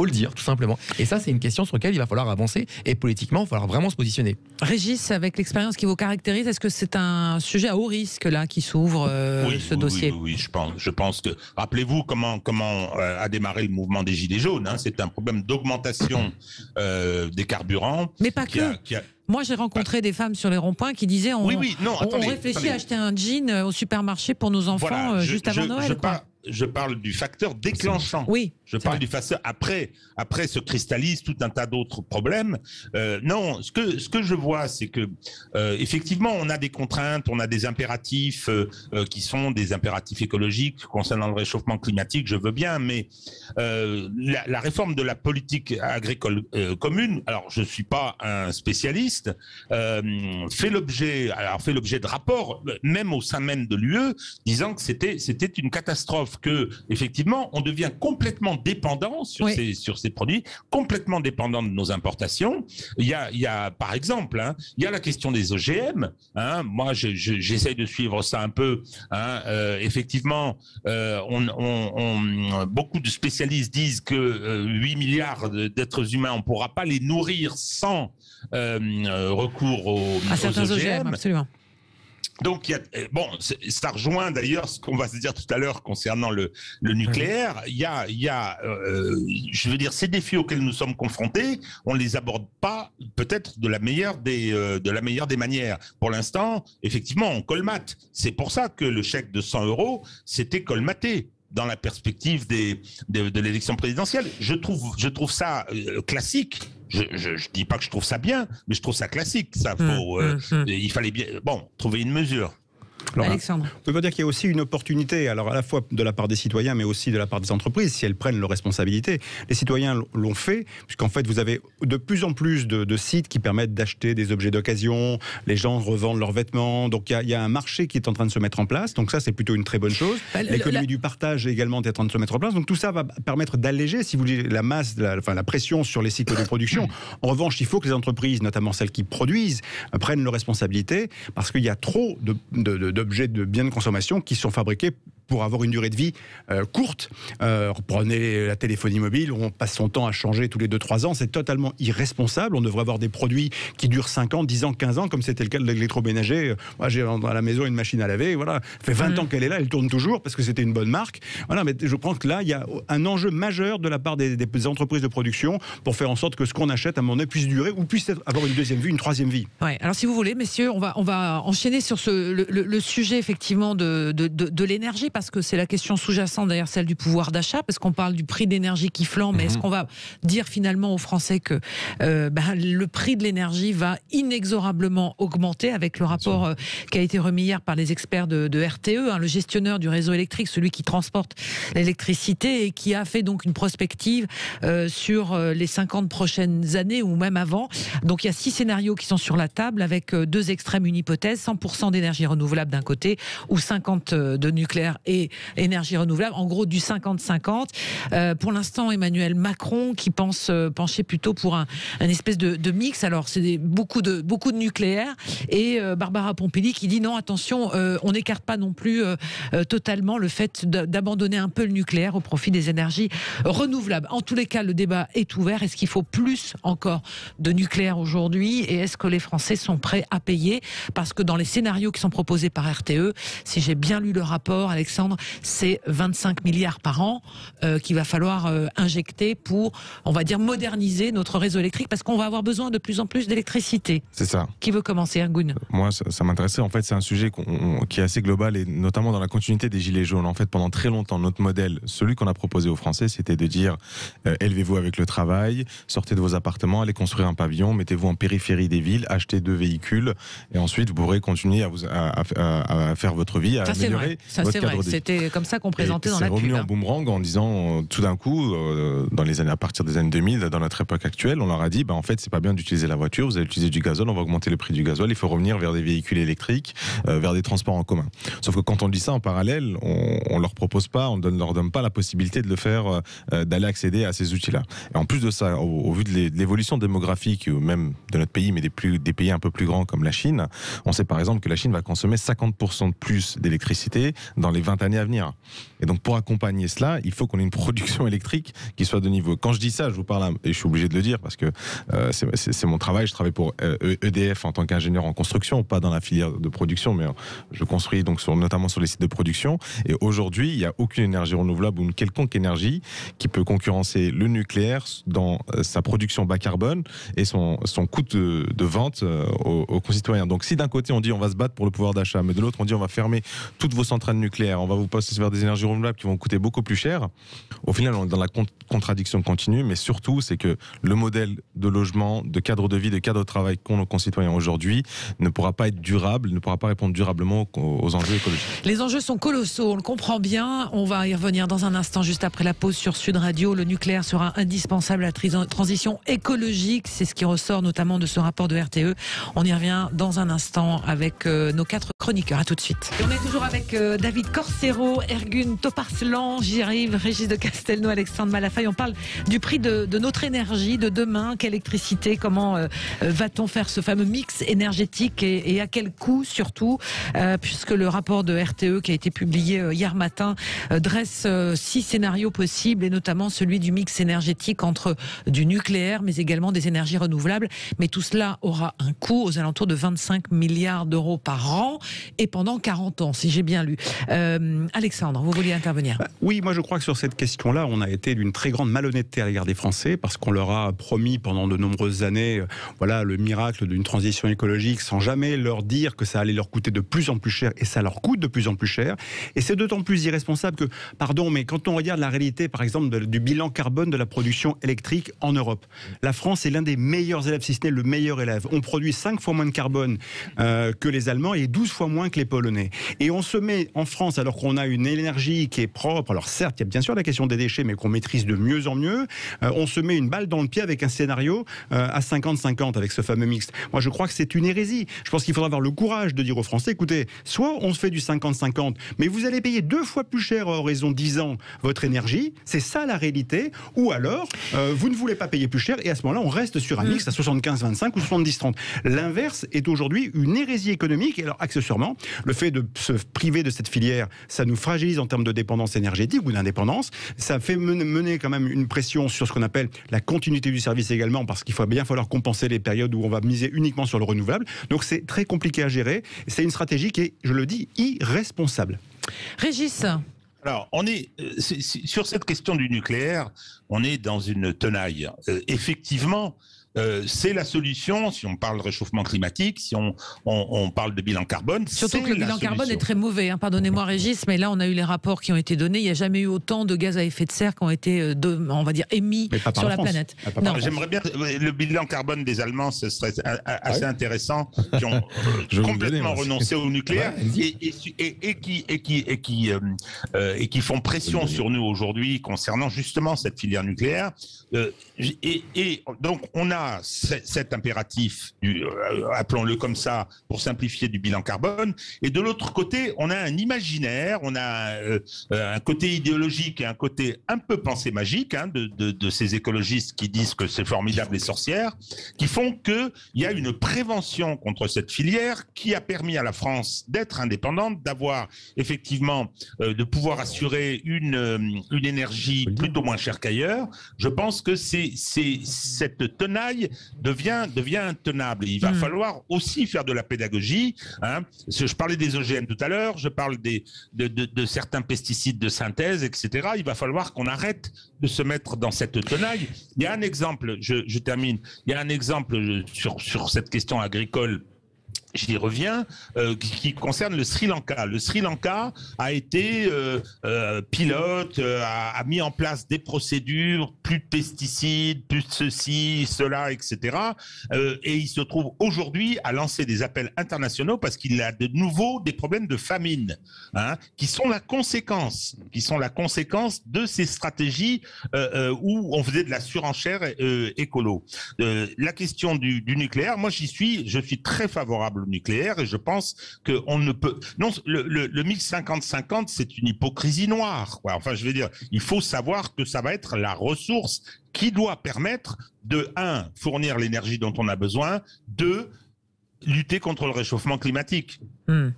le dire tout simplement. Et ça, c'est une question sur laquelle il va falloir avancer et politiquement, il va falloir vraiment se positionner. Régis, avec l'expérience qui vous caractérise, est-ce que c'est un sujet à haut risque là qui s'ouvre ce dossier ? Oui, je pense que. Rappelez-vous comment a démarré le mouvement des Gilets jaunes. Hein, c'est un problème d'augmentation des carburants. Mais pas que. Moi, j'ai rencontré des femmes sur les ronds-points qui disaient on réfléchit à acheter un jean au supermarché pour nos enfants juste avant Noël. Je parle du facteur déclenchant. Oui. Je parle du facteur après se cristallise tout un tas d'autres problèmes. Non, ce que je vois, c'est que effectivement, on a des contraintes, on a des impératifs qui sont des impératifs écologiques concernant le réchauffement climatique. Je veux bien, mais la réforme de la politique agricole commune. Alors, je suis pas un spécialiste. Fait l'objet de rapports, même au sein même de l'UE, disant que c'était une catastrophe. Que effectivement, on devient complètement dépendant sur ces produits, complètement dépendant de nos importations. Il y a par exemple, il y a la question des OGM. Moi, j'essaye de suivre ça un peu. Effectivement, beaucoup de spécialistes disent que 8 milliards d'êtres humains, on ne pourra pas les nourrir sans recours aux certains OGM, absolument. Donc, ça rejoint d'ailleurs ce qu'on va se dire tout à l'heure concernant le nucléaire. Il y a, je veux dire, ces défis auxquels nous sommes confrontés, on les aborde pas peut-être de la meilleure des manières. Pour l'instant, effectivement, on colmate. C'est pour ça que le chèque de 100 € c'était colmaté dans la perspective de l'élection présidentielle. Je trouve ça classique. Je dis pas que je trouve ça bien, mais je trouve ça classique. Ça il fallait bien trouver une mesure. Alors, Alexandre. On peut pas dire qu'il y a aussi une opportunité, alors à la fois de la part des citoyens, mais aussi de la part des entreprises, si elles prennent leurs responsabilités. Les citoyens l'ont fait, puisqu'en fait, vous avez de plus en plus de sites qui permettent d'acheter des objets d'occasion, les gens revendent leurs vêtements, donc il y a un marché qui est en train de se mettre en place, donc ça, c'est plutôt une très bonne chose. L'économie du partage également est en train de se mettre en place, donc tout ça va permettre d'alléger, si vous voulez, la masse, la pression sur les cycles de production. En revanche, il faut que les entreprises, notamment celles qui produisent, prennent leurs responsabilités, parce qu'il y a trop d'objets de biens de consommation qui sont fabriqués pour avoir une durée de vie courte. Prenez la téléphonie mobile, où on passe son temps à changer tous les 2-3 ans, c'est totalement irresponsable. On devrait avoir des produits qui durent 5 ans, 10 ans, 15 ans, comme c'était le cas de l'électroménager. Moi, j'ai à la maison une machine à laver, voilà. Ça fait 20 ans qu'elle est là, elle tourne toujours, parce que c'était une bonne marque. Voilà, mais je pense que là, il y a un enjeu majeur de la part des entreprises de production pour faire en sorte que ce qu'on achète, à un moment donné, puisse durer, ou puisse avoir une deuxième vie, une troisième vie. Ouais, alors si vous voulez, messieurs, on va enchaîner sur le sujet, effectivement, de l'énergie, parce que c'est la question sous-jacente derrière celle du pouvoir d'achat, parce qu'on parle du prix de l'énergie qui flambe, mais est-ce qu'on va dire finalement aux Français que le prix de l'énergie va inexorablement augmenter, avec le rapport qui a été remis hier par les experts de RTE, le gestionnaire du réseau électrique, celui qui transporte l'électricité, et qui a fait donc une prospective sur les 50 prochaines années, ou même avant. Donc il y a 6 scénarios qui sont sur la table, avec 2 extrêmes, une hypothèse, 100% d'énergie renouvelable d'un côté, ou 50 de nucléaire et énergie renouvelable, en gros du 50-50. Pour l'instant, Emmanuel Macron qui pense pencher plutôt pour un espèce de mix. Alors c'est beaucoup de nucléaire, et Barbara Pompili qui dit non, attention, on n'écarte pas non plus totalement le fait d'abandonner un peu le nucléaire au profit des énergies renouvelables. En tous les cas, le débat est ouvert. Est-ce qu'il faut plus encore de nucléaire aujourd'hui, et est-ce que les Français sont prêts à payer? Parce que dans les scénarios qui sont proposés par RTE, si j'ai bien lu le rapport, Alexandre, c'est 25 milliards par an qu'il va falloir injecter pour, on va dire, moderniser notre réseau électrique, parce qu'on va avoir besoin de plus en plus d'électricité. C'est ça. Qui veut commencer, Ergun? Moi, ça m'intéressait. En fait, c'est un sujet qui est assez global, et notamment dans la continuité des Gilets jaunes. En fait, pendant très longtemps, notre modèle, celui qu'on a proposé aux Français, c'était de dire élevez-vous avec le travail, sortez de vos appartements, allez construire un pavillon, mettez-vous en périphérie des villes, achetez 2 véhicules, et ensuite vous pourrez continuer à faire votre vie, à améliorer votre cadre de vie. C'était comme ça qu'on présentait dans la pub. C'est revenu en boomerang en disant tout d'un coup, à partir des années 2000, dans notre époque actuelle, on leur a dit en fait, c'est pas bien d'utiliser la voiture, vous allez utiliser du gazole, on va augmenter le prix du gazole, il faut revenir vers des véhicules électriques, vers des transports en commun. Sauf que quand on dit ça en parallèle, on leur propose pas, on leur donne pas la possibilité de le faire, d'aller accéder à ces outils-là. Et en plus de ça, au vu de l'évolution démographique, même de notre pays, mais des pays un peu plus grands comme la Chine, on sait par exemple que la Chine va consommer 50% de plus d'électricité dans les 20 années à venir. Et donc pour accompagner cela, il faut qu'on ait une production électrique qui soit de niveau. Quand je dis ça, je vous parle, et je suis obligé de le dire parce que c'est mon travail, je travaille pour EDF en tant qu'ingénieur en construction, pas dans la filière de production, mais je construis donc notamment sur les sites de production. Et aujourd'hui, il n'y a aucune énergie renouvelable ou une quelconque énergie qui peut concurrencer le nucléaire dans sa production bas carbone et son coût de vente aux concitoyens. Donc si d'un côté on dit on va se battre pour le pouvoir d'achat, mais de l'autre on dit on va fermer toutes vos centrales nucléaires, on va vous passer vers des énergies renouvelables qui vont coûter beaucoup plus cher, au final on est dans la contradiction continue, mais surtout c'est que le modèle de logement, de cadre de vie, de cadre de travail qu'ont nos concitoyens aujourd'hui ne pourra pas être durable, ne pourra pas répondre durablement aux enjeux écologiques. Les enjeux sont colossaux, on le comprend bien, on va y revenir dans un instant juste après la pause sur Sud Radio. Le nucléaire sera indispensable à la transition écologique, c'est ce qui ressort notamment de ce rapport de RTE. On y revient dans un instant avec nos 4 chroniqueurs. À tout de suite. Et on est toujours avec David Corcero, Ergun Toparslan, j'y arrive, Régis de Castelnau, Alexandre Malafaille. On parle du prix de notre énergie de demain, quelle électricité, comment va-t-on faire ce fameux mix énergétique et à quel coût surtout, puisque le rapport de RTE qui a été publié hier matin dresse 6 scénarios possibles, et notamment celui du mix énergétique entre du nucléaire mais également des énergies renouvelables. Mais tout cela aura un coût aux alentours de 25 milliards d'euros par an et pendant 40 ans, si j'ai bien lu. Alexandre, vous vouliez intervenir? Oui, moi je crois que sur cette question-là, on a été d'une très grande malhonnêteté à l'égard des Français, parce qu'on leur a promis pendant de nombreuses années le miracle d'une transition écologique sans jamais leur dire que ça allait leur coûter de plus en plus cher, et ça leur coûte de plus en plus cher. Et c'est d'autant plus irresponsable que, pardon, mais quand on regarde la réalité, par exemple, du bilan carbone de la production électrique en Europe, la France est l'un des meilleurs élèves, si ce n'est le meilleur élève. On produit 5 fois moins de carbone que les Allemands et 12 fois moins que les Polonais. Et on se met en France, alors qu'on a une énergie qui est propre, alors certes, il y a bien sûr la question des déchets, mais qu'on maîtrise de mieux en mieux, on se met une balle dans le pied avec un scénario à 50-50 avec ce fameux mixte. Moi, je crois que c'est une hérésie. Je pense qu'il faudra avoir le courage de dire aux Français, écoutez, soit on se fait du 50-50, mais vous allez payer 2 fois plus cher à horizon 10 ans votre énergie, c'est ça la réalité, ou alors vous ne voulez pas payer plus cher, et à ce moment-là, on reste sur un mix à 75-25 ou 70-30. L'inverse est aujourd'hui une hérésie économique, et alors accessoirement, le fait de se priver de cette filière, ça nous fragilise en termes de dépendance énergétique ou d'indépendance, ça fait mener quand même une pression sur ce qu'on appelle la continuité du service également, parce qu'il va bien falloir compenser les périodes où on va miser uniquement sur le renouvelable. Donc c'est très compliqué à gérer, c'est une stratégie qui est, je le dis, irresponsable. Régis. Alors, on est sur cette question du nucléaire, on est dans une tenaille. Effectivement, c'est la solution, si on parle de réchauffement climatique, si on parle de bilan carbone. Surtout que le bilan carbone est très mauvais, hein, pardonnez-moi Régis, mais là on a eu les rapports qui ont été donnés, il n'y a jamais eu autant de gaz à effet de serre qui ont été, on va dire, émis sur la planète. Non. J'aimerais bien, le bilan carbone des Allemands, ce serait assez intéressant, qui ont complètement renoncé au nucléaire et qui font pression sur nous aujourd'hui concernant justement cette filière nucléaire. Et donc on a a cet impératif, appelons-le comme ça, pour simplifier, du bilan carbone, et de l'autre côté, on a un imaginaire, on a un côté idéologique et un côté un peu pensée magique de ces écologistes qui disent que c'est formidable les sorcières, qui font qu'il y a une prévention contre cette filière qui a permis à la France d'être indépendante, d'avoir effectivement, de pouvoir assurer une énergie plutôt moins chère qu'ailleurs. Je pense que cette tenaille devient intenable. Il va falloir aussi faire de la pédagogie. Je parlais des OGM tout à l'heure, je parle de certains pesticides de synthèse, etc. Il va falloir qu'on arrête de se mettre dans cette tenaille. Il y a un exemple, je termine, il y a un exemple sur cette question agricole, j'y reviens, qui concerne le Sri Lanka. Le Sri Lanka a été pilote, a mis en place des procédures, plus de pesticides, plus de ceci, cela, etc. Et il se trouve aujourd'hui à lancer des appels internationaux parce qu'il a de nouveau des problèmes de famine, qui sont la conséquence de ces stratégies où on faisait de la surenchère écolo. La question du nucléaire, moi je suis très favorable au nucléaire et je pense qu'on ne peut... Non, le mix 50-50, c'est une hypocrisie noire, quoi. Enfin, je veux dire, il faut savoir que ça va être la ressource qui doit permettre de, 1, fournir l'énergie dont on a besoin, 2, lutter contre le réchauffement climatique. J'ai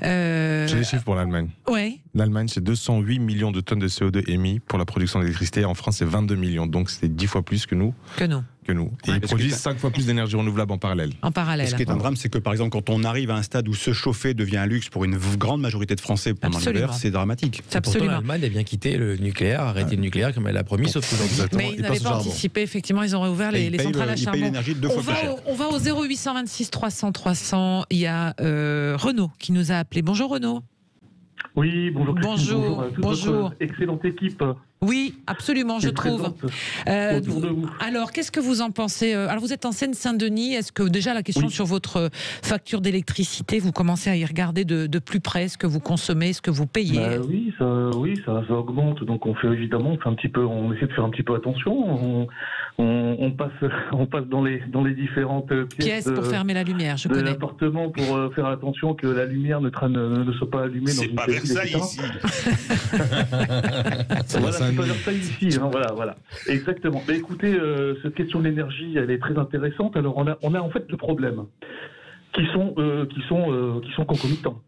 les chiffres pour l'Allemagne. Ouais. L'Allemagne, c'est 208 millions de tonnes de CO2 émis pour la production d'électricité. En France, c'est 22 millions. Donc, c'est 10 fois plus que nous. Et ils produisent 5 fois plus d'énergie renouvelable en parallèle. Et ce qui est un drame, c'est que, par exemple, quand on arrive à un stade où se chauffer devient un luxe pour une grande majorité de Français pendant l'hiver, c'est dramatique. Pourtant, l'Allemagne a bien quitté le nucléaire, arrêté le nucléaire comme elle a promis, sauf que mais ils n'avaient pas anticipé, effectivement, ils ont réouvert les centrales à charbon. On va au 0826 300 300. Il y a Renaud qui nous a appelé. Bonjour Renaud. Oui, bonjour. Bonjour. Excellente équipe. Oui, absolument, je trouve. Autour de vous. Alors, qu'est-ce que vous en pensez? Alors, vous êtes en Seine-Saint-Denis. Est-ce que déjà la question sur votre facture d'électricité, vous commencez à y regarder de plus près ce que vous consommez, ce que vous payez? Oui, ça augmente. Donc, on essaie de faire un petit peu attention. On passe dans les différentes pièces pour fermer la lumière. Je connais. L'appartement pour faire attention que la lumière ne soit pas allumée. C'est pas Versailles ici. Voilà, c'est pas Versailles ici. Voilà. Exactement. Mais écoutez, cette question de l'énergie, elle est très intéressante. Alors, on a en fait deux problèmes qui sont concomitants.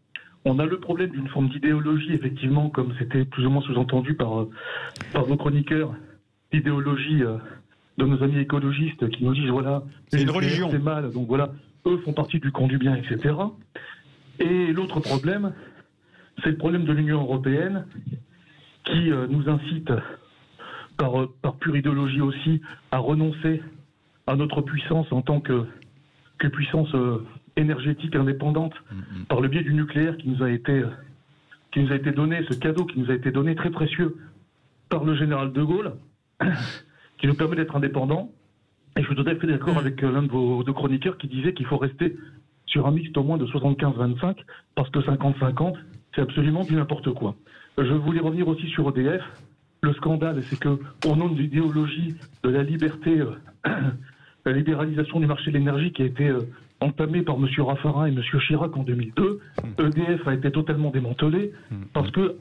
On a le problème d'une forme d'idéologie, effectivement, comme c'était plus ou moins sous-entendu par vos chroniqueurs, l'idéologie de nos amis écologistes qui nous disent voilà, c'est une religion, c'est mal, donc voilà, eux font partie du camp du bien, etc. Et l'autre problème, c'est le problème de l'Union européenne qui nous incite, par pure idéologie aussi, à renoncer à notre puissance en tant que puissance énergétique indépendante par le biais du nucléaire qui nous a été donné, ce cadeau qui nous a été donné très précieux par le général de Gaulle, qui nous permet d'être indépendants. Et je suis tout à fait d'accord avec l'un de vos deux chroniqueurs qui disait qu'il faut rester sur un mixte au moins de 75-25, parce que 50-50, c'est absolument du n'importe quoi. Je voulais revenir aussi sur EDF. Le scandale, c'est que, au nom de l'idéologie de la liberté, la libéralisation du marché de l'énergie qui a été entamée par M. Raffarin et M. Chirac en 2002, EDF a été totalement démantelé parce que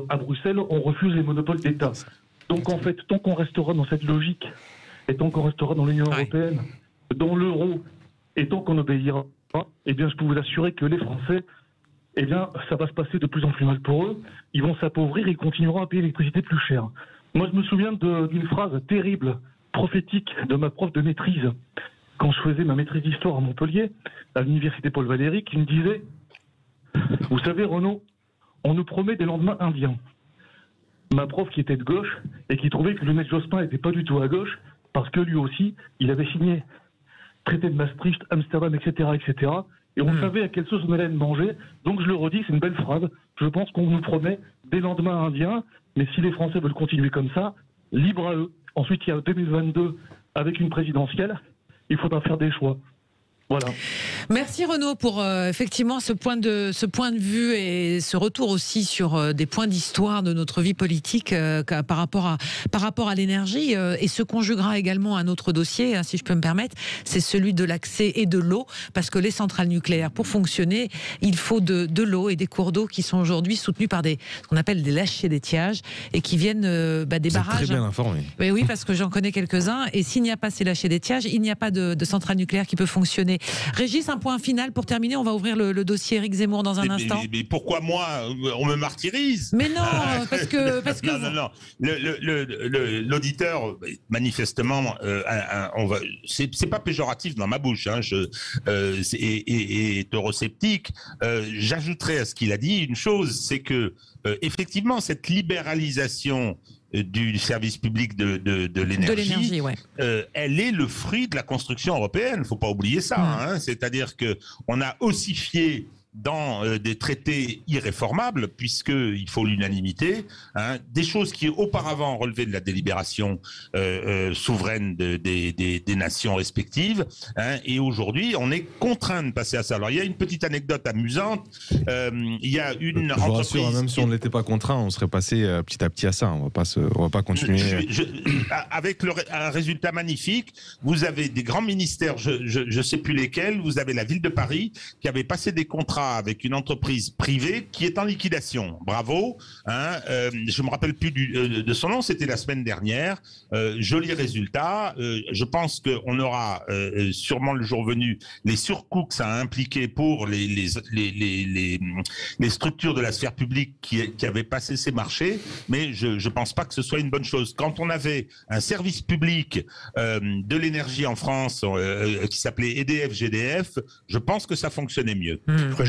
à Bruxelles, on refuse les monopoles d'État. Donc en fait, tant qu'on restera dans cette logique, et tant qu'on restera dans l'Union européenne, dans l'euro, et tant qu'on obéira, eh bien je peux vous assurer que les Français, eh bien ça va se passer de plus en plus mal pour eux, ils vont s'appauvrir et ils continueront à payer l'électricité plus cher. Moi je me souviens d'une phrase terrible, prophétique, de ma prof de maîtrise, quand je faisais ma maîtrise d'histoire à Montpellier, à l'université Paul Valéry, qui me disait « Vous savez Renaud, on nous promet des lendemains indiens ». Ma prof qui était de gauche et qui trouvait que Lionel Jospin n'était pas du tout à gauche parce que lui aussi, il avait signé traité de Maastricht, Amsterdam, etc., etc. Et on savait à quelle sauce on allait manger. Donc je le redis, c'est une belle phrase. Je pense qu'on nous promet des lendemains indiens, mais si les Français veulent continuer comme ça, libre à eux. Ensuite, il y a 2022 avec une présidentielle, il faudra faire des choix. Voilà. Merci Renaud pour effectivement ce point de vue et ce retour aussi sur des points d'histoire de notre vie politique par rapport à l'énergie, et se conjuguera également un autre dossier, hein, si je peux me permettre, c'est celui de l'accès et de l'eau, parce que les centrales nucléaires, pour fonctionner, il faut de l'eau et des cours d'eau qui sont aujourd'hui soutenus par ce qu'on appelle des lâchers d'étiage et qui viennent des Vous barrages. êtes très bien informé. Oui, parce que j'en connais quelques-uns, et s'il n'y a pas ces lâchers d'étiage, il n'y a pas de centrale nucléaire qui peut fonctionner. Régis, un point final pour terminer, on va ouvrir le dossier Éric Zemmour dans un instant. Mais pourquoi moi, on me martyrise? Mais non, parce que non. L'auditeur, manifestement, c'est pas péjoratif dans ma bouche, hein, est eurosceptique. J'ajouterais à ce qu'il a dit une chose, c'est que effectivement cette libéralisation du service public de l'énergie, ouais. Elle est le fruit de la construction européenne. Il ne faut pas oublier ça. Hein. C'est-à-dire qu'on a ossifié dans des traités irréformables, puisqu'il faut l'unanimité, hein, des choses qui auparavant relevaient de la délibération souveraine des nations respectives, hein, et aujourd'hui on est contraint de passer à ça. Alors il y a une petite anecdote amusante, il y a une entreprise... Rassure, même si on ne l'était pas contraint, on serait passé petit à petit à ça, on va pas continuer... Avec un résultat magnifique, vous avez des grands ministères, je ne sais plus lesquels, vous avez la ville de Paris qui avait passé des contrats avec une entreprise privée qui est en liquidation. Bravo. Hein, je me rappelle plus de son nom, c'était la semaine dernière. Joli résultat. Je pense qu'on aura sûrement le jour venu les surcoûts que ça a impliqué pour les structures de la sphère publique qui avaient passé ces marchés, mais je pense pas que ce soit une bonne chose. Quand on avait un service public de l'énergie en France qui s'appelait EDF-GDF, je pense que ça fonctionnait mieux.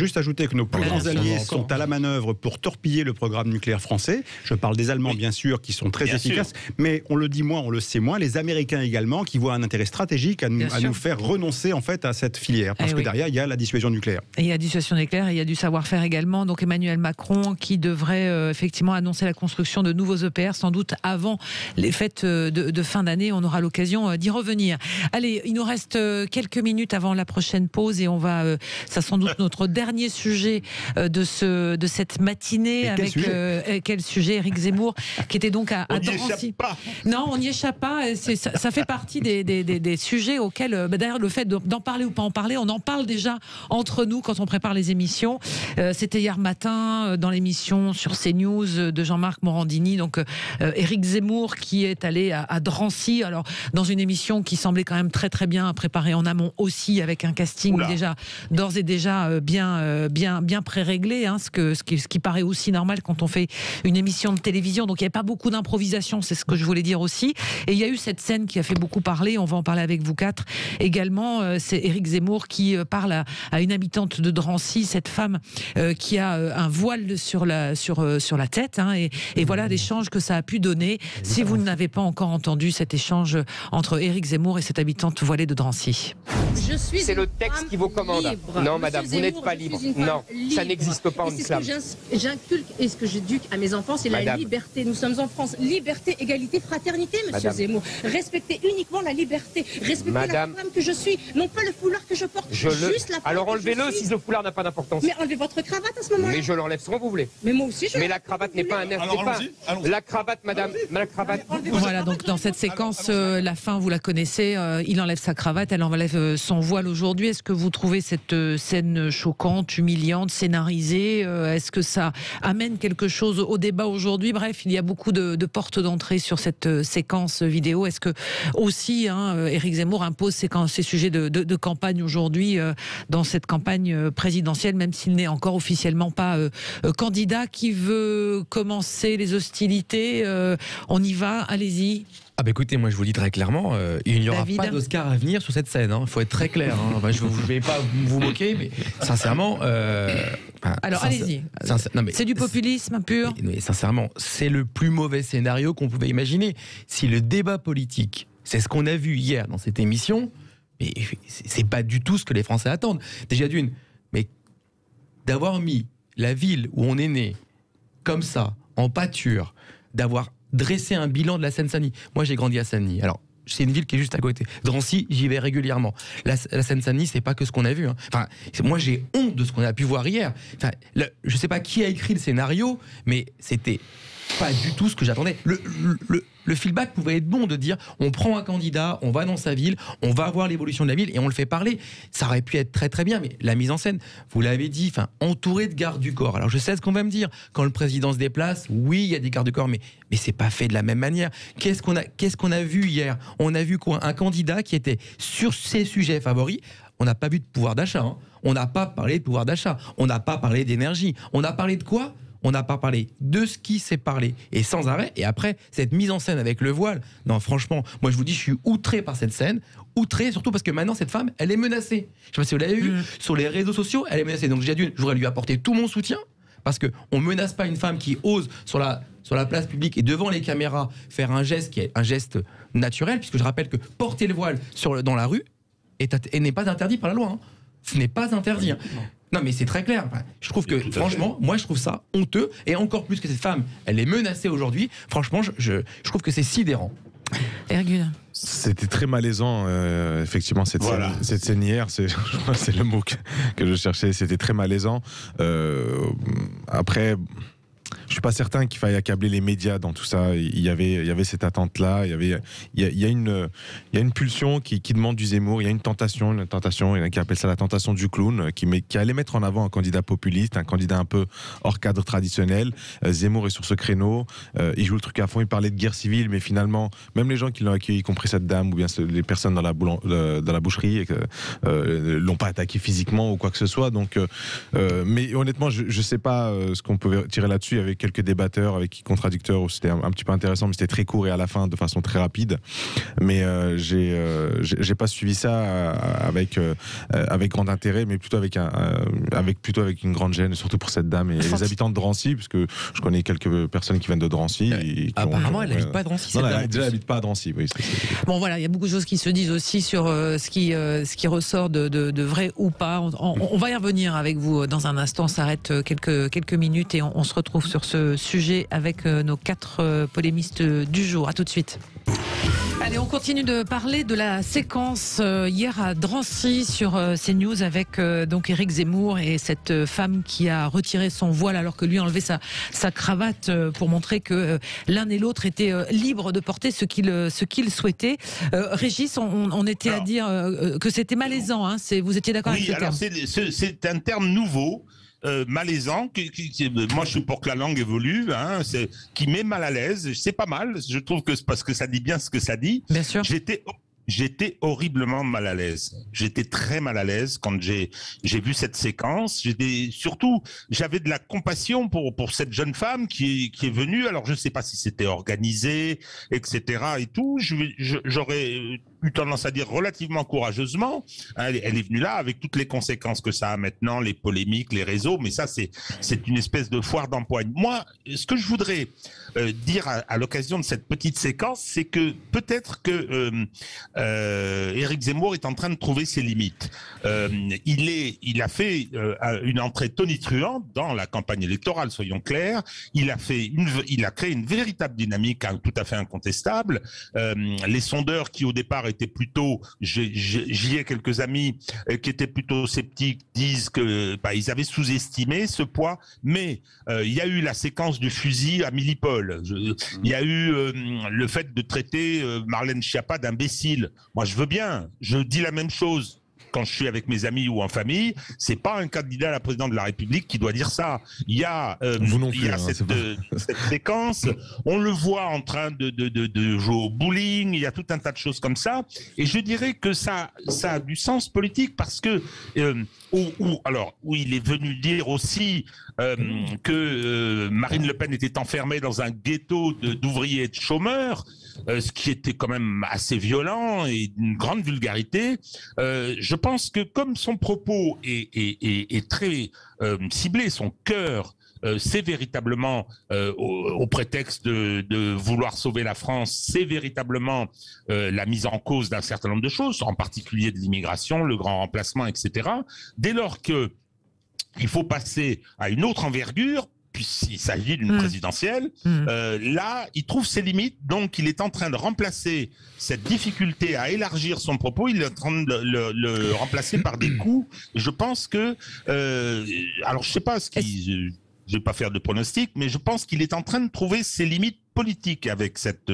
Juste ajouter que nos plus grands alliés sont à la manœuvre pour torpiller le programme nucléaire français. Je parle des Allemands, bien sûr, qui sont très efficaces, mais on le dit moins, on le sait moins. Les Américains également, qui voient un intérêt stratégique à nous faire renoncer en fait à cette filière, parce que derrière il y a la dissuasion nucléaire. Et il y a la dissuasion nucléaire, et il y a du savoir-faire également. Donc Emmanuel Macron qui devrait effectivement annoncer la construction de nouveaux EPR, sans doute avant les fêtes de fin d'année. On aura l'occasion d'y revenir. Allez, il nous reste quelques minutes avant la prochaine pause, et on va, ça sans doute notre dernier sujet de cette matinée. Avec quel sujet? Éric Zemmour, qui était donc à Drancy. Non, on n'y échappe pas. Ça fait partie des sujets auxquels, d'ailleurs, le fait d'en parler ou pas en parler, on en parle déjà entre nous quand on prépare les émissions. C'était hier matin dans l'émission sur CNews de Jean-Marc Morandini. Donc Éric Zemmour qui est allé à Drancy, alors dans une émission qui semblait quand même très très bien préparée en amont aussi, avec un casting d'ores et déjà bien pré-réglé, hein, ce qui paraît aussi normal quand on fait une émission de télévision. Donc il n'y avait pas beaucoup d'improvisation, c'est ce que je voulais dire aussi. Et il y a eu cette scène qui a fait beaucoup parler, on va en parler avec vous quatre également. C'est Éric Zemmour qui parle à une habitante de Drancy, cette femme qui a un voile sur la tête, hein, et voilà l'échange que ça a pu donner. Si vous n'avez pas encore entendu cet échange entre Éric Zemmour et cette habitante voilée de Drancy. C'est le texte qui vous commande. Libre. Non, madame, vous n'êtes pas libre. Non, ça n'existe pas en islam. J'inculque et ce que j'éduque à mes enfants, c'est la liberté. Nous sommes en France. Liberté, égalité, fraternité, monsieur Zemmour. Respectez uniquement la liberté. Respectez la femme que je suis, non pas le foulard que je porte. Juste la femme. Alors enlevez-le si le foulard n'a pas d'importance. Mais enlevez votre cravate à ce moment-là. Mais je l'enlève quand vous voulez. Mais moi aussi, Mais la cravate n'est pas un air. La cravate, madame, la cravate. Voilà, donc dans cette séquence, la fin, vous la connaissez. Il enlève sa cravate, elle enlève son voile aujourd'hui. Est-ce que vous trouvez cette scène choquante, humiliante, scénarisée? Est-ce que ça amène quelque chose au débat aujourd'hui? Bref, il y a beaucoup de portes d'entrée sur cette séquence vidéo. Est-ce que aussi, Éric Zemmour impose ces sujets de campagne aujourd'hui dans cette campagne présidentielle, même s'il n'est encore officiellement pas candidat? Qui veut commencer les hostilités? On y va, allez-y. Ah bah écoutez, moi je vous le dis très clairement, il n'y aura pas d'Oscar à venir sur cette scène. Il faut être très clair. Enfin, je ne vais pas vous moquer, mais sincèrement... alors allez-y. C'est du populisme pur. Mais sincèrement, c'est le plus mauvais scénario qu'on pouvait imaginer. Si le débat politique, c'est ce qu'on a vu hier dans cette émission, mais c'est pas du tout ce que les Français attendent. Déjà mais d'avoir mis la ville où on est né, comme ça, en pâture, d'avoir dresser un bilan de la Seine-Saint-Denis. Moi, j'ai grandi à Saint-Denis. Alors, c'est une ville qui est juste à côté. Drancy, j'y vais régulièrement. La Seine-Saint-Denis, c'est pas que ce qu'on a vu. Hein. Enfin, moi, j'ai honte de ce qu'on a pu voir hier. Enfin, je sais pas qui a écrit le scénario, mais c'était pas du tout ce que j'attendais. Le feedback pouvait être bon de dire on prend un candidat, on va dans sa ville, on va voir l'évolution de la ville et on le fait parler. Ça aurait pu être très très bien, mais la mise en scène, vous l'avez dit, enfin, entouré de gardes du corps. Alors je sais ce qu'on va me dire. Quand le président se déplace, oui, il y a des gardes du corps, mais c'est pas fait de la même manière. Qu'est-ce qu'on a vu hier? On a vu quoi? Un candidat qui était sur ses sujets favoris. On n'a pas vu de pouvoir d'achat. Hein. On n'a pas parlé de pouvoir d'achat. On n'a pas parlé d'énergie. On a parlé de quoi? On n'a pas parlé de ce qui s'est parlé, et sans arrêt. Et après, cette mise en scène avec le voile, non, franchement, moi je vous dis, je suis outré par cette scène, outré surtout parce que maintenant cette femme, elle est menacée. Je sais pas si vous l'avez vu, sur les réseaux sociaux, elle est menacée. Donc je voudrais lui apporter tout mon soutien, parce qu'on ne menace pas une femme qui ose sur la place publique et devant les caméras faire un geste qui est un geste naturel, puisque je rappelle que porter le voile dans la rue n'est pas interdit par la loi. Hein. Ce n'est pas interdit. Hein. Non, mais c'est très clair. Je trouve que, franchement, moi, je trouve ça honteux. Et encore plus que cette femme, elle est menacée aujourd'hui. Franchement, je trouve que c'est sidérant. Hercule. C'était très malaisant, effectivement, cette scène hier. Je crois que c'est le mot que je cherchais. C'était très malaisant. Après... Je suis pas certain qu'il faille accabler les médias dans tout ça. Il y avait cette attente-là. Il y a une pulsion qui demande du Zemmour. Il y a une tentation. Il y en a qui appellent ça la tentation du clown, qui allait mettre en avant un candidat populiste, un candidat un peu hors cadre traditionnel. Zemmour est sur ce créneau. Il joue le truc à fond. Il parlait de guerre civile, mais finalement, même les gens qui l'ont accueilli, y compris cette dame ou bien les personnes dans la boucherie, l'ont pas attaqué physiquement ou quoi que ce soit. Donc, mais honnêtement, je sais pas ce qu'on peut tirer là-dessus. Avec quelques débatteurs, avec contradicteurs, où c'était un petit peu intéressant, mais c'était très court et à la fin de façon très rapide. Mais j'ai pas suivi ça avec grand intérêt, mais plutôt avec une grande gêne, surtout pour cette dame et les habitants de Drancy, parce que je connais quelques personnes qui viennent de Drancy. Apparemment, elle n'habite pas à Drancy. Non, elle n'habite pas à Drancy. Oui, bon, voilà, il y a beaucoup de choses qui se disent aussi sur ce qui ressort de vrai ou pas. On va y revenir avec vous dans un instant. On s'arrête quelques minutes et on se retrouve sur ce sujet avec nos 4 polémistes du jour. À tout de suite. Allez, on continue de parler de la séquence hier à Drancy sur CNews avec donc Éric Zemmour et cette femme qui a retiré son voile alors que lui a enlevé sa cravate pour montrer que l'un et l'autre étaient libres de porter ce qu'ils souhaitaient. Régis, on était à dire que c'était malaisant. Hein, vous étiez d'accord avec ce terme? C'est un terme nouveau. Malaisant, moi je suis pour que la langue évolue, hein, qui met mal à l'aise, c'est pas mal, je trouve que c'est parce que ça dit bien ce que ça dit. Bien sûr. J'étais horriblement mal à l'aise. J'étais très mal à l'aise quand j'ai vu cette séquence. J'avais de la compassion pour cette jeune femme qui est venue. Alors je sais pas si c'était organisé, etc. et tout. J'aurais eu tendance à dire relativement courageusement. Elle est venue là avec toutes les conséquences que ça a maintenant, les polémiques, les réseaux. Mais ça, c'est une espèce de foire d'empoigne. Moi, ce que je voudrais dire à l'occasion de cette petite séquence, c'est que peut-être que Éric Zemmour est en train de trouver ses limites. Il a fait une entrée tonitruante dans la campagne électorale, soyons clairs. Il a créé une véritable dynamique tout à fait incontestable. Les sondeurs qui au départ étaient plutôt, j'y ai quelques amis qui étaient plutôt sceptiques, disent que ils avaient sous-estimé ce poids, mais il y a eu la séquence du fusil à Millipol. Il y a eu le fait de traiter Marlène Schiappa d'imbécile. Moi, je veux bien. Je dis la même chose quand je suis avec mes amis ou en famille. C'est pas un candidat à la présidence de la République qui doit dire ça. Il y a cette séquence. On le voit en train de jouer au bowling. Il y a tout un tas de choses comme ça. Et je dirais que ça a du sens politique parce que où il est venu dire aussi que Marine Le Pen était enfermée dans un ghetto d'ouvriers et de chômeurs, ce qui était quand même assez violent et d'une grande vulgarité. Je pense que comme son propos est très ciblé, son cœur c'est véritablement au prétexte de vouloir sauver la France, c'est véritablement la mise en cause d'un certain nombre de choses, en particulier de l'immigration, le grand remplacement, etc. Dès lors que il faut passer à une autre envergure, puisqu'il s'agit d'une présidentielle, là, il trouve ses limites, donc il est en train de remplacer cette difficulté à élargir son propos, il est en train de le remplacer par des coups. Je pense que, alors je sais pas je vais pas faire de pronostic, mais je pense qu'il est en train de trouver ses limites politique avec cette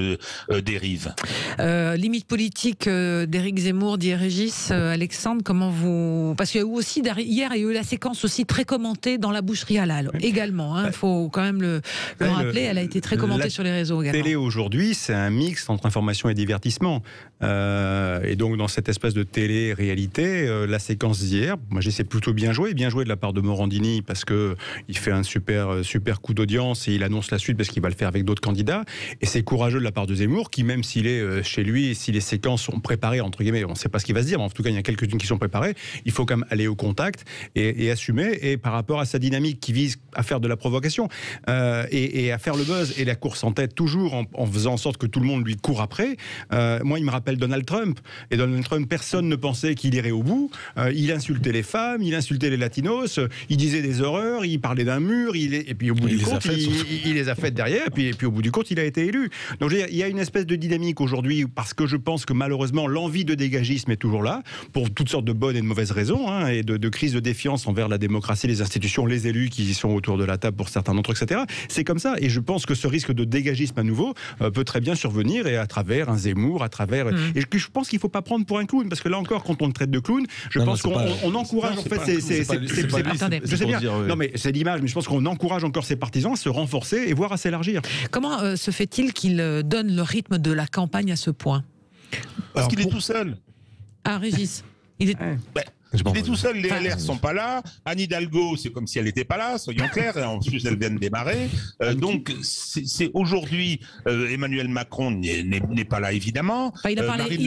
dérive. Limite politique d'Éric Zemmour, dit Régis. Alexandre, comment vous... Parce qu'il y a eu aussi, hier, il y a eu la séquence aussi très commentée dans la boucherie halal, également. Il faut quand même le rappeler, elle a été très commentée sur les réseaux également. La télé aujourd'hui, c'est un mix entre information et divertissement. Et donc, dans cette espèce de télé-réalité, la séquence d'hier, moi, j'ai plutôt bien joué de la part de Morandini, parce qu'il fait un super coup d'audience et il annonce la suite parce qu'il va le faire avec d'autres candidats. Et c'est courageux de la part de Zemmour, qui, même s'il est chez lui et si les séquences sont préparées, entre guillemets, on ne sait pas ce qu'il va se dire, mais en tout cas il y a quelques-unes qui sont préparées, il faut quand même aller au contact et assumer, et par rapport à sa dynamique qui vise à faire de la provocation et à faire le buzz et la course en tête, toujours en faisant en sorte que tout le monde lui court après. Moi, il me rappelle Donald Trump, et Donald Trump, personne ne pensait qu'il irait au bout. Il insultait les femmes, il insultait les latinos, il disait des horreurs, il parlait d'un mur, et puis au bout du compte, il les a faites derrière, et puis au bout du compte, il a été élu. Donc il y a une espèce de dynamique aujourd'hui, parce que je pense que malheureusement l'envie de dégagisme est toujours là, pour toutes sortes de bonnes et de mauvaises raisons, et de crise de défiance envers la démocratie, les institutions, les élus qui sont autour de la table pour certains d'entre eux, etc. C'est comme ça, et je pense que ce risque de dégagisme à nouveau peut très bien survenir, et à travers un Zemmour, à travers... Et je pense qu'il ne faut pas prendre pour un clown, parce que là encore, quand on le traite de clown, je pense qu'on encourage en fait... Je sais bien, non mais c'est l'image, mais je pense qu'on encourage encore ses partisans à se renforcer et voire à s'élargir. Comment se fait-il qu'il donne le rythme de la campagne à ce point ? Parce qu'il est tout seul. Ah, Régis, il est... Il est tout seul, les LR sont pas là. Anne Hidalgo, c'est comme si elle n'était pas là, soyons clairs. En plus, elle vient de démarrer. Donc, c'est aujourd'hui, Emmanuel Macron n'est pas là, évidemment. Marine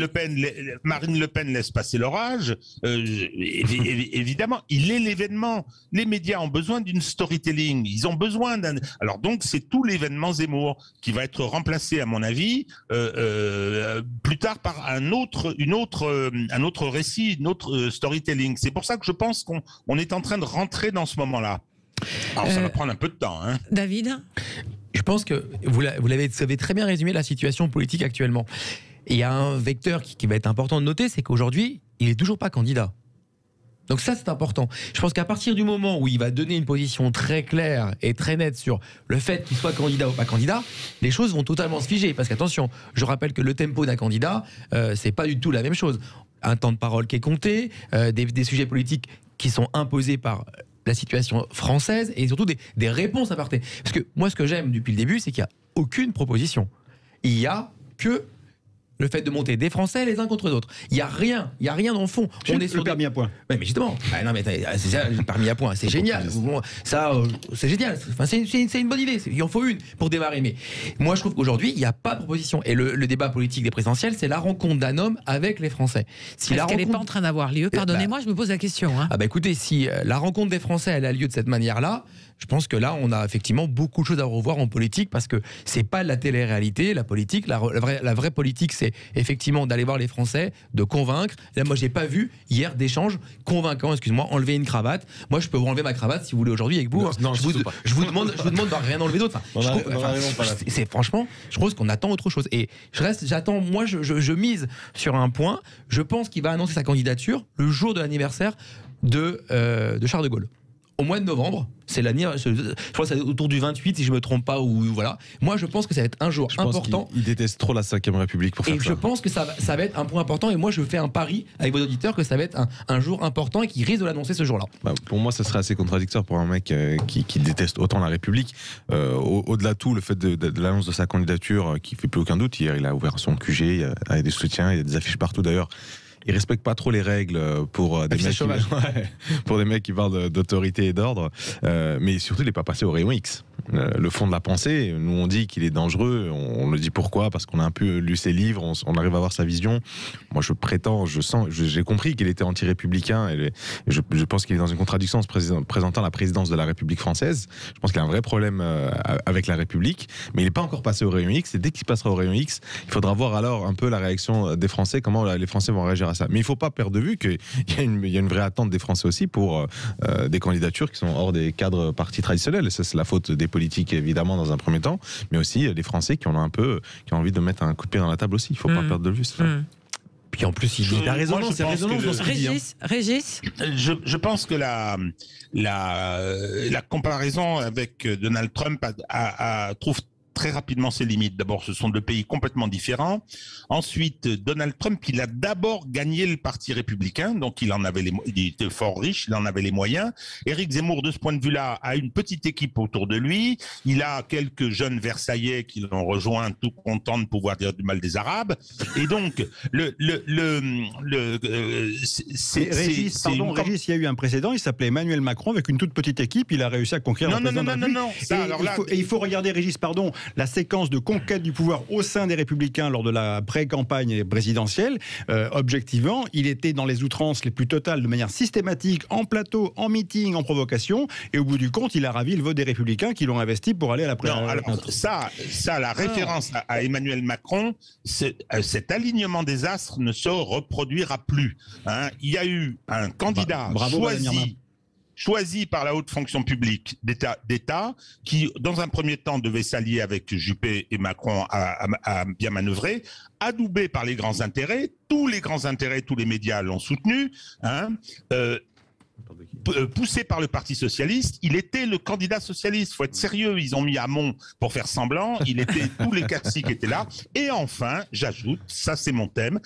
Le Pen laisse passer l'orage. Évidemment, il est l'événement. Les médias ont besoin d'une storytelling. Ils ont besoin d'un... Alors donc, c'est tout l'événement Zemmour qui va être remplacé, à mon avis, plus tard par un autre récit, une autre storytelling. C'est pour ça que je pense qu'on est en train de rentrer dans ce moment-là. Alors ça va prendre un peu de temps. David ? Je pense que vous avez très bien résumé la situation politique actuellement. Et il y a un vecteur qui va être important de noter, c'est qu'aujourd'hui, il n'est toujours pas candidat. Donc ça, c'est important. Je pense qu'à partir du moment où il va donner une position très claire et très nette sur le fait qu'il soit candidat ou pas candidat, les choses vont totalement se figer. Parce qu'attention, je rappelle que le tempo d'un candidat, c'est pas du tout la même chose. Un temps de parole qui est compté, des sujets politiques qui sont imposés par la situation française, et surtout des réponses apportées. Parce que moi, ce que j'aime depuis le début, c'est qu'il n'y a aucune proposition. Il n'y a que le fait de monter des Français les uns contre les autres. Il n'y a rien dans le fond. On est sur le permis à points. Mais justement, non mais c'est ça, le permis à points, c'est génial. Ça, c'est génial. Enfin, c'est une bonne idée. Il en faut une pour démarrer. Mais moi, je trouve qu'aujourd'hui, il n'y a pas de proposition. Et le débat politique des présidentielles, c'est la rencontre d'un homme avec les Français. Est-ce qu'elle n'est pas en train d'avoir lieu ? Pardonnez-moi, je me pose la question. Écoutez, si la rencontre des Français, elle a lieu de cette manière-là, je pense que là, on a effectivement beaucoup de choses à revoir en politique, parce que c'est pas la télé-réalité, la politique. La vraie politique, c'est effectivement d'aller voir les Français, de convaincre. Là, moi, j'ai pas vu hier d'échange convaincant. Excuse-moi, enlever une cravate. Moi, je peux vous enlever ma cravate si vous voulez aujourd'hui avec vous. Non, je vous demande de rien enlever d'autre. Franchement, je pense qu'on attend autre chose. Et j'attends. Moi, je mise sur un point. Je pense qu'il va annoncer sa candidature le jour de l'anniversaire de Charles de Gaulle. Au mois de novembre, c'est l'anniversaire, je crois que c'est autour du 28 si je me trompe pas, ou voilà. Moi, je pense que ça va être un jour important. Il déteste trop la 5e République pour faire ça. Et je pense que ça va être un point important, et moi je fais un pari avec vos auditeurs que ça va être un jour important et qu'il risque de l'annoncer ce jour-là. Pour moi, ça serait assez contradictoire pour un mec qui déteste autant la République. Au-delà de tout, le fait de l'annonce de sa candidature, qui fait plus aucun doute. Hier, il a ouvert son QG, il y a des soutiens, il y a des affiches partout d'ailleurs. Il respecte pas trop les règles pour des mecs qui parlent d'autorité et d'ordre, mais surtout il n'est pas passé au rayon X. le fond de la pensée. Nous, on dit qu'il est dangereux. On le dit pourquoi ? Parce qu'on a un peu lu ses livres, on arrive à voir sa vision. Moi, j'ai compris qu'il était anti-républicain et je pense qu'il est dans une contradiction en se présentant la présidence de la République française. Je pense qu'il y a un vrai problème avec la République, mais il n'est pas encore passé au rayon X. Et dès qu'il passera au rayon X, il faudra voir alors un peu la réaction des Français, comment les Français vont réagir à ça. Mais il ne faut pas perdre de vue qu'il y a une vraie attente des Français aussi pour des candidatures qui sont hors des cadres partis traditionnels. Et ça, c'est la faute des politiques, évidemment, dans un premier temps, mais aussi les Français qui ont envie de mettre un coup de pied dans la table aussi. Il ne faut pas perdre de vue ça. Puis en plus, il a raison, c'est résonance dans ce qu'il dit. Régis, je pense que la comparaison avec Donald Trump trouve très rapidement ses limites. D'abord, ce sont deux pays complètement différents. Ensuite, Donald Trump, il a d'abord gagné le parti républicain, donc il était fort riche, il en avait les moyens. Éric Zemmour, de ce point de vue-là, a une petite équipe autour de lui. Il a quelques jeunes Versaillais qui l'ont rejoint, tout contents de pouvoir dire du mal des Arabes. Et donc, Régis, il y a eu un précédent, il s'appelait Emmanuel Macron, avec une toute petite équipe, il a réussi à conquérir la présidence de la République. Il faut regarder, Régis, la séquence de conquête du pouvoir au sein des Républicains lors de la pré-campagne présidentielle. Objectivement, il était dans les outrances les plus totales de manière systématique, en plateau, en meeting, en provocation, et au bout du compte, il a ravi le vote des Républicains qui l'ont investi pour aller à la présidentielle. La référence à Emmanuel Macron, cet alignement des astres ne se reproduira plus. Il y a eu un candidat choisi par la haute fonction publique d'État, qui, dans un premier temps, devait s'allier avec Juppé et Macron à bien manœuvrer, adoubé par les grands intérêts. Tous les grands intérêts, tous les médias l'ont soutenu. Poussé par le Parti socialiste, il était le candidat socialiste. Il faut être sérieux, ils ont mis Hamon pour faire semblant, tous les classiques étaient là. Et enfin, j'ajoute, ça c'est mon thème,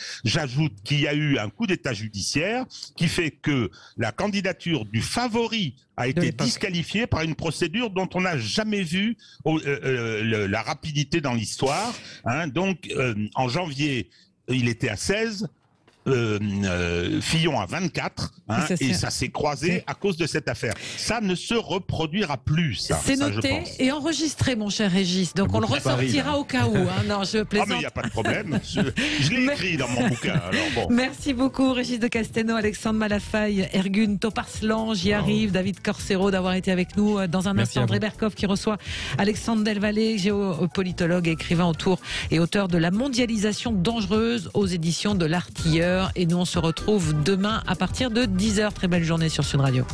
qu'il y a eu un coup d'état judiciaire qui fait que la candidature du favori a été disqualifiée par une procédure dont on n'a jamais vu la rapidité dans l'histoire. Donc, en janvier, il était à 16, Fillon à 24, et ça s'est croisé à cause de cette affaire. Ça ne se reproduira plus, ça. C'est noté et enregistré, mon cher Régis. Donc on le ressortira au cas où. Non, je plaisante. Mais il n'y a pas de problème. Je l'ai écrit dans mon bouquin. Alors bon. Merci beaucoup, Régis de Castelnau, Alexandre Malafaille, Ergun Toparslan, j'y arrive, David Corsero d'avoir été avec nous. Dans un instant, André Berkoff qui reçoit Alexandre Delvalle, géopolitologue, écrivain autour et auteur de La mondialisation dangereuse aux éditions de l'Artilleur. Et nous, on se retrouve demain à partir de 10h. Très belle journée sur Sud Radio.